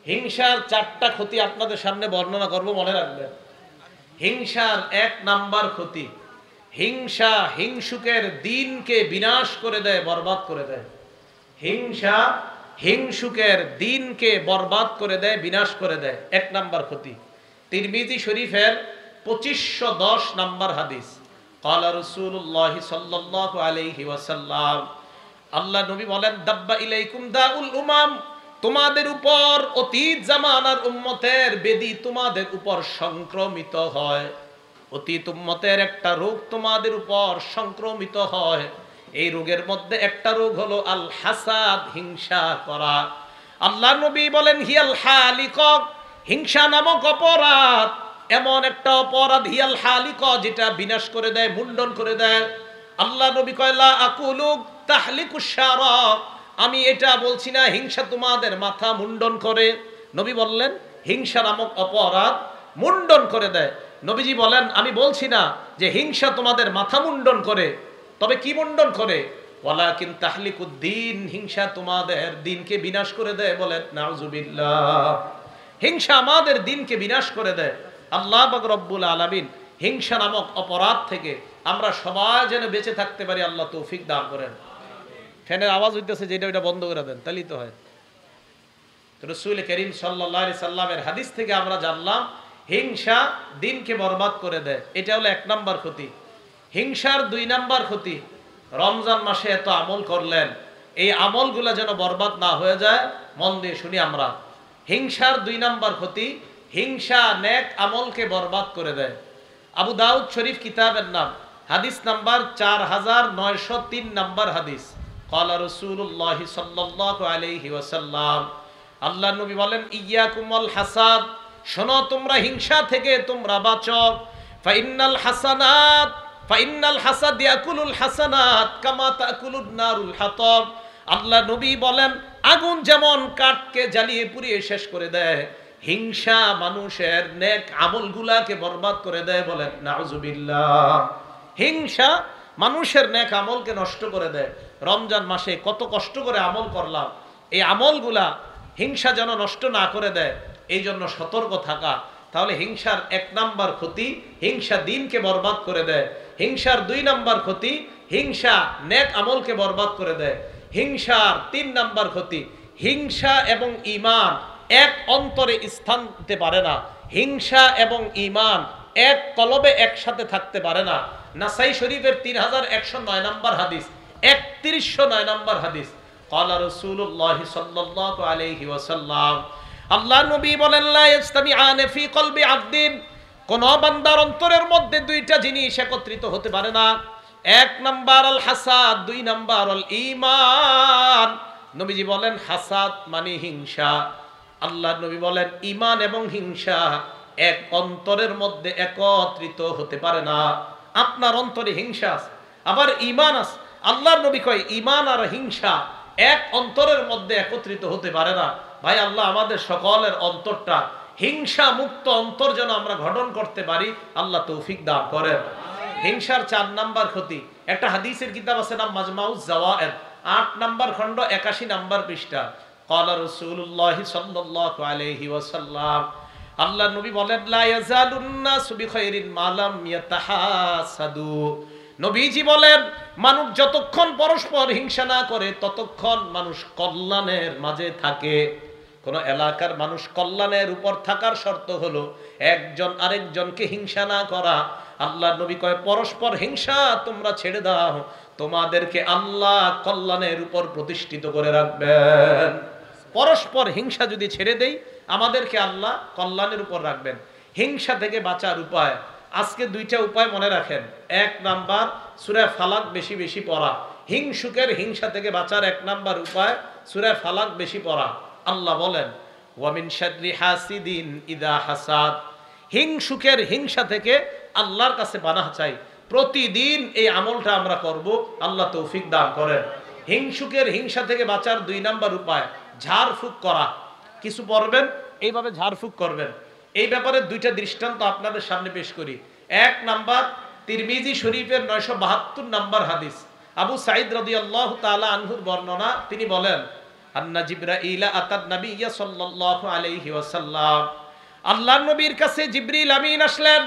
হিংসার 4টা ক্ষতি আপনাদের সামনে বর্ণনা করব, মনে রাখবেন। হিংসার 1 নাম্বার ক্ষতি, হিংসা হিংসুকের দিনকে বিনাশ করে দেয়, বরবাদ করে দেয়। হিংসা হিংসুকের দিনকে বরবাদ করে দেয়, বিনাশ করে দেয়। 1 নাম্বার ক্ষতি। তিরমিজি শরীফের 2510 নাম্বার হাদিস। ক্বালা রাসূলুল্লাহ সাল্লাল্লাহু আলাইহি ওয়াসাল্লাম, আল্লাহ নবী বলেন, দাব্বা ইলাইকুম দাউল উমাম, তোমাদের উপর অতীত জামানার উম্মতের বেদি তোমাদের উপর সংক্রমিত হয়। অতীত উম্মতের একটা রোগ তোমাদের উপর সংক্রমিত হয়। এই রোগের মধ্যে একটা রোগ হলো আল হাসাদ, হিংসা করা। আল্লাহ নবী বলেন, হিয়াল হালিক, হিংসা নামক অপরাধ এমন একটা অপরাধ, হিয়াল হালিক, যেটা বিনাশ করে দেয়, মুন্ডন করে দেয়। আল্লাহ নবী কয়, লা আকুলু তাহলিকুশ শারা, আমি এটা বলছি না হিংসা তোমাদের মাথা মুন্ডন করে। নবী বললেন হিংসা নামক অপরাধ মুন্ডন করে দেয়। নবীজি বলেন, আমি বলছি না যে হিংসা তোমাদের মাথা মুন্ডন করে, তবে কি মুন্ডন করে? ওয়ালাকিন তাহলিকুদ্দিন, হিংসা তোমাদের দিনকে বিনাশ করে দেয়। বলেন নাউজুবিল্লাহ। হিংসা আমাদের দিনকে বিনাশ করে দেয়। আল্লাহ পাক রব্বুল আলামিন হিংসা নামক অপরাধ থেকে আমরা সবাই যেন বেঁচে থাকতে পারি, আল্লাহ তৌফিক দান করেন। ফ্যানের আওয়াজ হইতেছে, যেটা ওইটা বন্ধ করে দেন, তাহলেই তো হয়। রাসূল করিম সাল্লাল্লাহু আলাইহি সাল্লামের হাদিস থেকে আমরা জানলাম হিংসা দিনকে বরবাদ করে দেয়। এটা হলো 1 নাম্বার ক্ষতি। হিংসার 2 নাম্বার ক্ষতি, রমজান মাসে এত আমল করলেন, এই আমলগুলা যেন বরবাদ না হয়ে যায়। মন দিয়ে শুনি আমরা। হিংসার 2 নাম্বার ক্ষতি, হিংসা নেক আমলকে বরবাদ করে দেয়। আবু দাউদ শরীফ কিতাবের নাম, হাদিস নাম্বার 4903 নাম্বার হাদিস। ক্বালা রাসূলুল্লাহ সাল্লাল্লাহু আলাইহি ওয়াসাল্লাম, আল্লাহ নবী বলেন, ইয়াকুমুল হাসাদ, শোনো তোমরা হিংসা থেকে তোমরা বাঁচো। ফাইন্নাল হাসাদ ইয়াকুলুল হাসানাত কামা তাকুলুন নারুল হাতাব। আল্লাহ নবী বলেন, আগুন যেমন কাঠকে জ্বালিয়ে পুড়িয়ে শেষ করে দেয়, হিংসা মানুষের নেক আমলগুলাকে বরবাদ করে দেয়। বলেন নাউজুবিল্লাহ। হিংসা মানুষের নেক আমলকে নষ্ট করে দেয়। রমজান মাসে কত কষ্ট করে আমল করলাম, এই আমলগুলা হিংসা যেন নষ্ট না করে দেয়, এই জন্য সতর্ক থাকা। তাহলে হিংসার 1 নাম্বার ক্ষতি, হিংসা দিনকে বরবাদ করে দেয়। হিংসার 2 নাম্বার ক্ষতি, হিংসা নেক আমলকে বরবাদ করে দেয়। হিংসার 3 নাম্বার ক্ষতি, হিংসা এবং ঈমান এক অন্তরে স্থান নিতে পারে না। হিংসা এবং ঈমান এক কলবে একসাথে থাকতে পারে না। নাসাই শরীফের 3109 নাম্বার হাদিস, 3109 নাম্বার হাদিস। ক্বালা রাসূলুল্লাহ সাল্লাল্লাহু আলাইহি ওয়াসাল্লাম, আল্লাহ নবী বলেন, লা ইজতামিআনে ফি কলবি আবদিন, কোন বান্দার অন্তরের মধ্যে 2টা জিনিস একত্রিত হতে পারে না। 1 নাম্বার আল হাসাদ, 2 নাম্বার আল ঈমান। নবীজি বলেন হাসাদ মানে হিংসা, আল্লাহ নবী বলেন ঈমান এবং হিংসা এক অন্তরের মধ্যে একত্রিত হতে পারে না। আপনার অন্তরে হিংসা আছে, আবার ঈমান আছে। আল্লাহর নবী কয় ঈমান আর হিংসা এক অন্তরের মধ্যে একত্রিত হতে পারে না। ভাই, আল্লাহ আমাদের সকলের অন্তরটা হিংসা মুক্ত অন্তর যেন আমরা গঠন করতে পারি, আল্লাহ তৌফিক দান করেন। হিংসার 4 নাম্বার ক্ষতি, একটা হাদিসের কিতাব আছে নাম মাজমাউজ জাওয়ায়েদ, 8 নাম্বার খণ্ড 81 নাম্বার পৃষ্ঠা। ক্বালা রাসূলুল্লাহ সাল্লাল্লাহু আলাইহি ওয়াসাল্লাম, আল্লাহ নবী বলেন, লা ইয়াজালুন নাসু বিখাইরিন মা লাম ইয়াতাহাসাদু। নবীজি বলেন, মানুষ যতক্ষণ পরস্পর হিংসা না করে ততক্ষণ মানুষ কল্যাণের মাঝে থাকে। কোন এলাকার মানুষ কল্যাণের উপর থাকার শর্ত হলো একজন আরেকজনকে হিংসা না করা। আল্লাহ নবী কয়, পরস্পর হিংসা তোমরা ছেড়ে দাও, তোমাদেরকে আল্লাহ কল্যাণের উপর প্রতিষ্ঠিত করে রাখবেন। পরস্পর হিংসা যদি ছেড়ে দেই, আমাদেরকে আল্লাহ কল্যাণের উপর রাখবেন। হিংসা থেকে বাঁচার উপায়, আজকে 2টা উপায় মনে রাখেন। 1 নাম্বার সূরা ফালাক বেশি বেশি পড়া। হিংসুকের হিংসা থেকে বাঁচার 1 নাম্বার উপায় সূরা ফালাক বেশি পড়া। আল্লাহ বলেন, ওয়া মিন শাররি হাসিদিন ইযা হাসাদ, হিংসুকের হিংসা থেকে আল্লাহর কাছে পানাহ চাই। প্রতিদিন এই আমলটা আমরা করব, আল্লাহ তৌফিক দান করেন। হিংসুকের হিংসা থেকে বাঁচার 2 নাম্বার উপায় ঝাড়ফুঁক করা। কিছু পড়বেন, এইভাবে ঝাড়ফুঁক করবেন। এই ব্যাপারে 2টা দৃষ্টান্ত আপনাদের সামনে পেশ করি। 1 নাম্বার তিরমিজি শরীফের 972 নাম্বার হাদিস, আবু সাঈদ রাদিয়াল্লাহু তাআলা আনহুর বর্ণনা। তিনি বলেন, আন্না জিবরাইল আতান নবিয়্য সাল্লাল্লাহু আলাইহি ওয়াসাল্লাম, আল্লাহর নবীর কাছে জিবরিল আমিন আসলেন।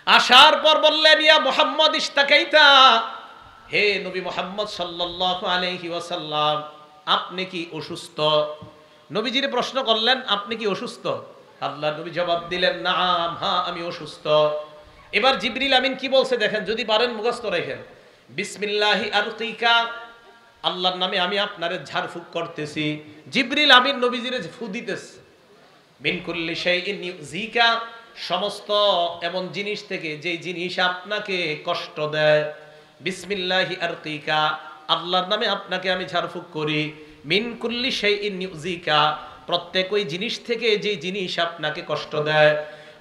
আসার পর বললেন, ইয়া মুহাম্মদ ইশতাকাইতা, হে নবী মুহাম্মদ সাল্লাল্লাহু আলাইহি ওয়াসাল্লাম, আপনি কি অসুস্থ? নবীজির প্রশ্ন করলেন, আপনি কি অসুস্থ? আল্লাহর নবী জবাব দিলেন, নাম, হ্যাঁ আমি অসুস্থ। এবার জিবরিল আমিন কি বলছে দেখেন, যদি পারেন মুখস্থ রাখেন। বিসমিল্লাহি আরকিকা, আল্লাহর নামে আমি আপনারে ঝাড়ফুঁক করতেছি। জিবরিল আমিন নবীজিরে ফু দিতেছে। মিন কুল্লি শাইইন ইউযিকা, সমস্ত এমন জিনিস থেকে যে জিনিস আপনাকে কষ্ট দেয়। বিসমিল্লাহি আরকিকা, আল্লাহর নামে আপনাকে আমি ঝাড়ফুঁক করি। মিন কুল্লি শাইইন ইউযিকা, প্রত্যেক ওই জিনিস থেকে যে জিনিস আপনাকে কষ্ট দেয়।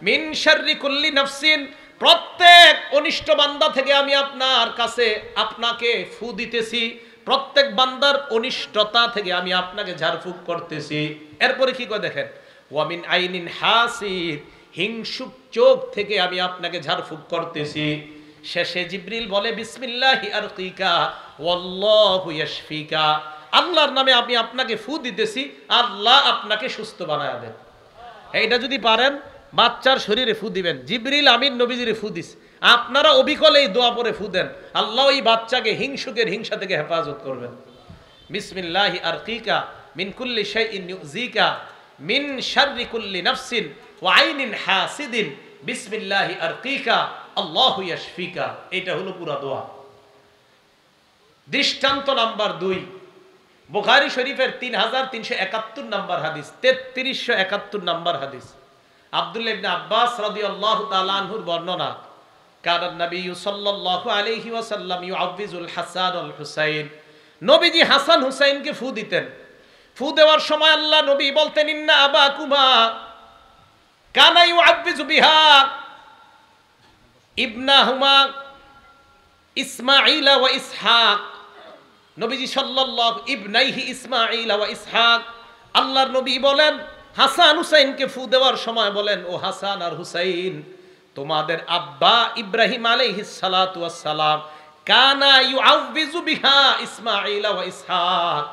মিন শাররি কুল্লি নাফসিন, প্রত্যেক অনিষ্ট বান্দা থেকে আমি আপনার কাছে আপনাকে ফু দিতেছি। প্রত্যেক বান্দার অনিষ্টতা থেকে আমি আপনাকে ঝাড়ফুঁক করতেছি। এরপরে কি করে দেখেন, ওয়ামিন আইনিন হাসিদ, হিংসুক চোখ থেকে আমি আপনাকে ঝাড়ফুঁক করতেছি। শেষে জিবরিল বলে, বিসমিল্লাহি আরকিকা ওয়াল্লাহু ইয়াশফিকা, আল্লাহর নামে আমি আপনাকে ফু দিতেছি, আল্লাহ আপনাকে সুস্থ বানায় দেন। এইটা যদি পারেন বাচ্চার শরীরে ফু দিবেন। জিবরিল আমিন নবীজিরে ফু দিস, আপনারা অবিকল এই দোয়া পরে ফু দেন, আল্লাহ এই বাচ্চাকে হিংসুকের হিংসা থেকে হেফাজত করবেন। বিসমিল্লাহি আরকিকা মিন কুল্লি শাইইন ইউযিকা মিন শাররি কুল্লি নাফসিন ওয়া আইনিন হাসিদিন বিসমিল্লাহি আরকিকা আল্লাহু ইয়াশফিকা। এটা হলো পুরা দোয়া। দৃষ্টান্ত নাম্বার 2, বুখারী শরীফের 3371 নম্বর হাদিস, 3371 নম্বর হাদিস। আব্দুল্লাহ ইবনে আব্বাস রাদিয়াল্লাহু তাআলা আনহুর বর্ণনা, কানা নবী সাল্লাল্লাহু আলাইহি ওয়াসাল্লাম ইউআউযিজুল হাসান ওয়াল হুসাইন, নবীজি হাসান হুসাইনকে ফু দিতেন। ফু দেওয়ার সময় আল্লাহ নবী বলতেন, ইন্না আবাকুমা কানা ইউআউযিজু বিহা ইবনাহুমা ইসমাঈল ওয়া ইসহাক। নবীজি সাল্লাল্লাহু ইবনাইহি ইসমাঈল ওয়া ইসহাক, আল্লাহর নবী বলেন হাসান হুসাইনকে ফু দেওয়ার সময় বলেন, ও হাসান আর হুসাইন, তোমাদের আব্বা ইব্রাহিম আলাইহিস সালাতু ওয়াস সালাম কানা ইউআউযিজু বিহা ইসমাঈল ওয়া ইসহাক,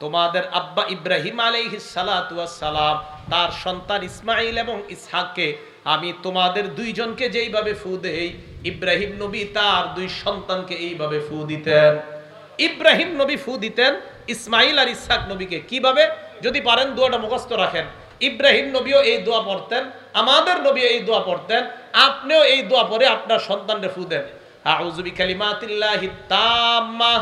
তোমাদের আব্বা ইব্রাহিম আলাইহিস সালাতু ওয়াস সালাম তার সন্তান ইসমাঈল এবং ইসহাককে আমি তোমাদের দুইজনকে যেইভাবে ফু দেই, ইব্রাহিম নবী তার দুই সন্তানকে এইভাবে ফু দিতেন। ইব্রাহিম নবী ফু দিতেন ইসমাঈল আর ইসহাক নবীকে কিভাবে, যদি পারেন দোয়াটা মুখস্থ রাখেন। ইব্রাহিম নবীও এই দোয়া পড়তেন, আমাদের নবীও এই দোয়া পড়তেন, আপনিও এই দোয়া পড়ে আপনার সন্তানকে ফু দেন। আউযু বিকালিমাতিল্লাহি তাম্মা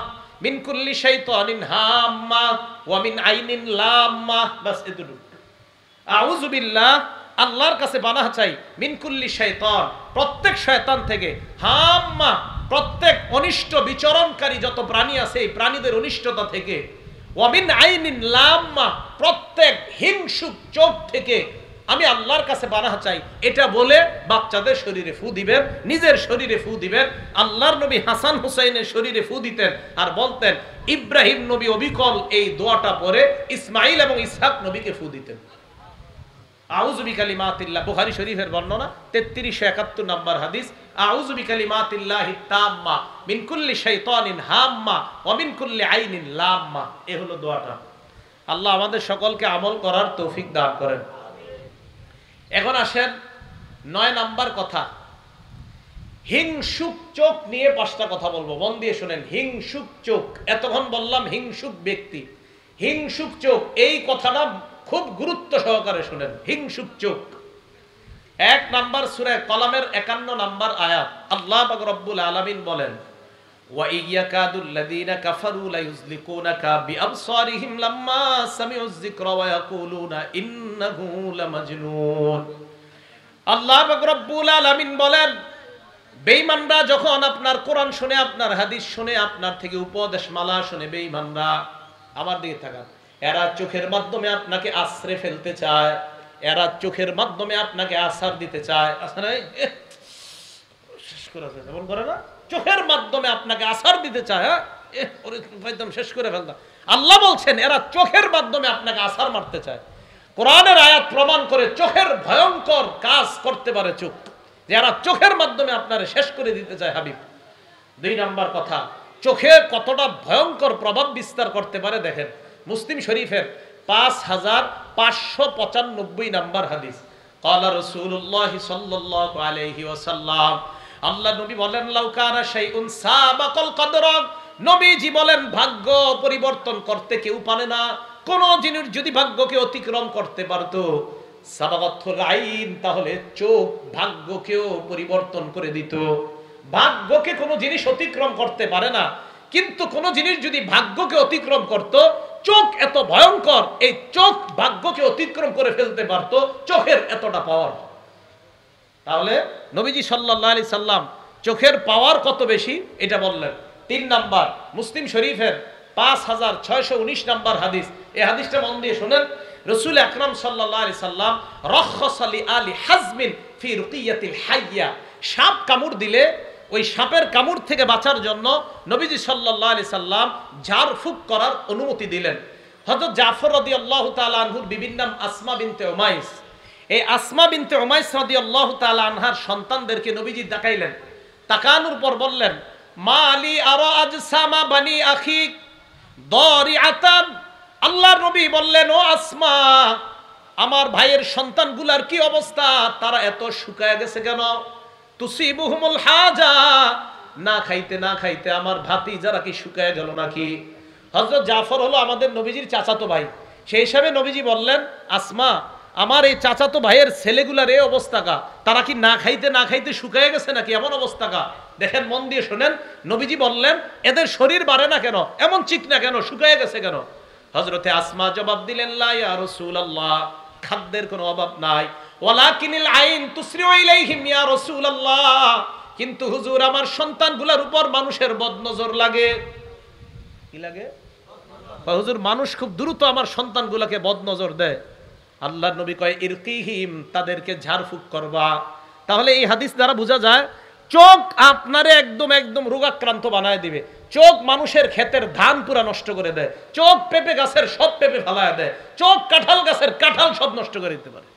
মিন কুল্লি শাইতানিন হাম্মা ওয়া মিন আইনিন লাম্মা, বাস এতটুকু। আউযু বিল্লাহ, আল্লাহর কাছে পানাহ চাই, মিন কুল্লি শাইতান, প্রত্যেক শয়তান থেকে, হাম্মা, প্রত্যেক অনিষ্ট বিচরণকারী যত প্রাণী আছে এই প্রাণীদের অনিষ্টতা থেকে, ওয়া মিন আইনিন লাম্মা, প্রত্যেক হিংসুক চোখ থেকে আমি আল্লাহর কাছে পানাহ চাই। এটা বলে বাচ্চাদের শরীরে ফু দিবেন, নিজের শরীরে ফু দিবেন। আল্লাহর নবী হাসান হুসাইনের শরীরে ফু দিতেন আর বলতেন, ইব্রাহিম নবী অবিকল এই দোয়াটা পড়ে ইসমাঈল এবং ইসহাক নবীকে ফু দিতেন। আউযু বিকালিমাতিল্লাহ, বুখারী শরীফের বর্ণনা 3371 নম্বর হাদিস। আউযু বিকালিমাতিল্লাহি তাম্মা মিন কুল্লি শাইতানিন হাম্মা ওয়া মিন কুল্লি আইনিন লাম্মা। এই হলো দোয়াটা। আল্লাহ আমাদের সকলকে আমল করার তৌফিক দান করেন। এখন আসেন 9 নাম্বার কথা, হিংসুক চোখ নিয়ে 5টা কথা বলবো, মন দিয়ে শুনেন। হিংসুক চোখ, এতক্ষণ বললাম হিংসুক ব্যক্তি, হিংসুক চোখ, এই কথাটা খুব গুরুত্ব সহকারে শুনেন। হিংসুক চোখ 1 নাম্বার সূরা কলামের 51 নাম্বার আয়াত, আল্লাহ পাক রব্বুল আলামিন বলেন, ওয়া ইয়াকাদুল লাযীনা কাফারু লা ইউযলিকুনাকা বিআবসারিহিম লাম্মা সামিউয যিকরা ওয়া ইয়াকুলুনা ইন্নাহু লামাজনুন। আল্লাহ পাক রব্বুল আলামিন বলেন, বেঈমানরা যখন আপনার কোরআন শুনে, আপনার হাদিস শুনে, আপনার থেকে উপদেশ মালা শুনে, বেঈমানরা, আমার দিকে তাকান, এরা চোখের মাধ্যমে আপনাকে আশ্রে ফেলতে চায়, এরা চোখের মাধ্যমে আপনাকে আসার দিতে চায়। শেষ করে এমন করে না, চোখের মাধ্যমে আপনাকে আসার দিতে চায়। একদম শেষ করে ফেলতাম। আল্লাহ বলছেন এরা চোখের মাধ্যমে আপনাকে আসার মারতে চায়। কোরআনের আয়াত প্রমাণ করে চোখের ভয়ঙ্কর কাজ করতে পারে চোখ, যে এরা চোখের মাধ্যমে আপনারে শেষ করে দিতে চায়। হাবিব, 2 নাম্বার কথা, চোখে কতটা ভয়ঙ্কর প্রভাব বিস্তার করতে পারে দেখেন। মুসলিম শরীফের 5595 নাম্বার হাদিস। ক্বালা রাসূলুল্লাহ সাল্লাল্লাহু আলাইহি ওয়াসাল্লাম, আল্লাহ নবী বলেন, লাউ কানা শাইউন সাবাকাল কদরা, নবীজি বলেন ভাগ্য পরিবর্তন করতে কেউ পারে না। কোন জিনিস যদি ভাগ্যকে অতিক্রম করতে পারতো, সাবাগাতুল আইন, তাহলে চোখ ভাগ্যকেও পরিবর্তন করে দিত। ভাগ্যকে কোনো জিনিস অতিক্রম করতে পারে না, কিন্তু কোন জিনিস যদি ভাগ্যকে অতিক্রম করত, চোখ এত ভয়ঙ্কর, এই চোখ ভাগ্যকে অতিক্রম করে ফেলতে পারত, চোখের এতটা পাওয়ার। তাহলে নবীজি সাল্লাল্লাহু আলাইহি সাল্লাম চোখের পাওয়ার কত বেশি এটা বললেন। 3 নাম্বার, মুসলিম শরীফের 5619 নাম্বার হাদিস। এই হাদিসটা মন দিয়ে শুনেন। রাসূল আকরাম সাল্লাল্লাহু আলাইহি সাল্লাম রাখাসা লি আলি হাজমিন ফি রুকিয়াতিল হাইয়া, সাপ কামড় দিলে ওই সাপের কামড় থেকে বাঁচার জন্য নবীজি সাল্লাল্লাহু আলাইহি সাল্লাম ঝাড়ফুঁক করার অনুমতি দিলেন। হযরত জাফর রাদিয়াল্লাহু তাআলা আনহুর বিবির নাম আসমা বিনতে উমাইস। এই আসমা বিনতে উমাইস রাদিয়াল্লাহু তাআলা আনহার সন্তানদেরকে নবীজি তাকাইলেন, তাকানোর পর বললেন, মালি আরা আজসামা বানি আখি দারিআতান। আল্লাহর নবী বললেন, ও আসমা, আমার ভাইয়ের সন্তানগুলার কি অবস্থা, তারা এত শুকায় গেছে কেন? তুসিবুহুমুল হাজা, না খাইতে না খাইতে আমার ভাতিজারা কি শুকায় গেল নাকি? হযরত জাফর হলো আমাদের নবীজির চাচাতো ভাই, সেই হিসাবে নবীজি বললেন, আসমা, আমার এই চাচাতো ভাইয়ের ছেলেগুলার এই অবস্থা কা, তারা কি না খাইতে না খাইতে শুকায় গেছে নাকি, এমন অবস্থা কা? দেখেন, মন দিয়ে শোনেন, নবীজি বললেন, এদের শরীর বাড়ে না কেন, এমন চিকনা কেন, শুকায় গেছে কেন? হযরতে আসমা জবাব দিলেন, লা ইয়া রাসূলুল্লাহ, খাদ্যের কোনো অভাব নাই। ওয়ালাকিনিল আইন তুসরিউ ইলাইহিম ইয়া রাসূলুল্লাহ, কিন্তু হুজুর আমার সন্তানগুলোর উপর মানুষের বদনজর লাগে। কি লাগে? হুজুর মানুষ খুব দ্রুত আমার সন্তানগুলোকে বদনজর দেয়। আল্লাহর নবী কয়, ইরকিহিম, তাদেরকে ঝাড়ফুঁক করবা। তাহলে এই হাদিস দ্বারা বোঝা যায়, চোখ আপনারে একদম রোগাক্রান্ত বানায় দিবে। চোখ মানুষের ক্ষেতের ধান পুরা নষ্ট করে দেয়, চোখ পেঁপে গাছের সব পেঁপে ফালায় দেয়, চোখ কাঁঠাল গাছের কাঁঠাল সব নষ্ট করে দিতে পারে।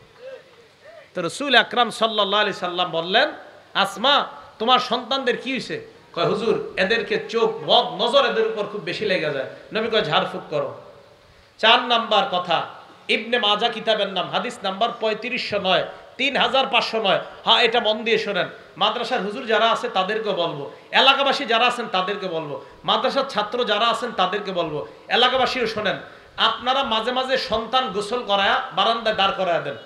তো রাসূল আকরাম সাল্লাল্লাহু আলাইহি সাল্লাম বললেন, আসমা, তোমার সন্তানদের কি হয়েছে? কয়, হুজুর এদেরকে চোখ বদ নজর এদের উপর খুব বেশি লেগে যায়। নবী কয়, ঝাড়ফুঁক করো। 4 নাম্বার কথা, ইবনে মাজা কিতাবের নাম, হাদিস নাম্বার 3509, 3509। হ্যাঁ, এটা মন দিয়ে শোনেন। মাদ্রাসার হুজুর যারা আছে তাদেরকে বলবো, এলাকাবাসী যারা আছেন তাদেরকে বলবো, মাদ্রাসার ছাত্র যারা আছেন তাদেরকে বলবো, এলাকাবাসীও শোনেন। আপনারা মাঝে মাঝে সন্তান গোসল করায়া বারান্দায় দাঁড় করায় দেন,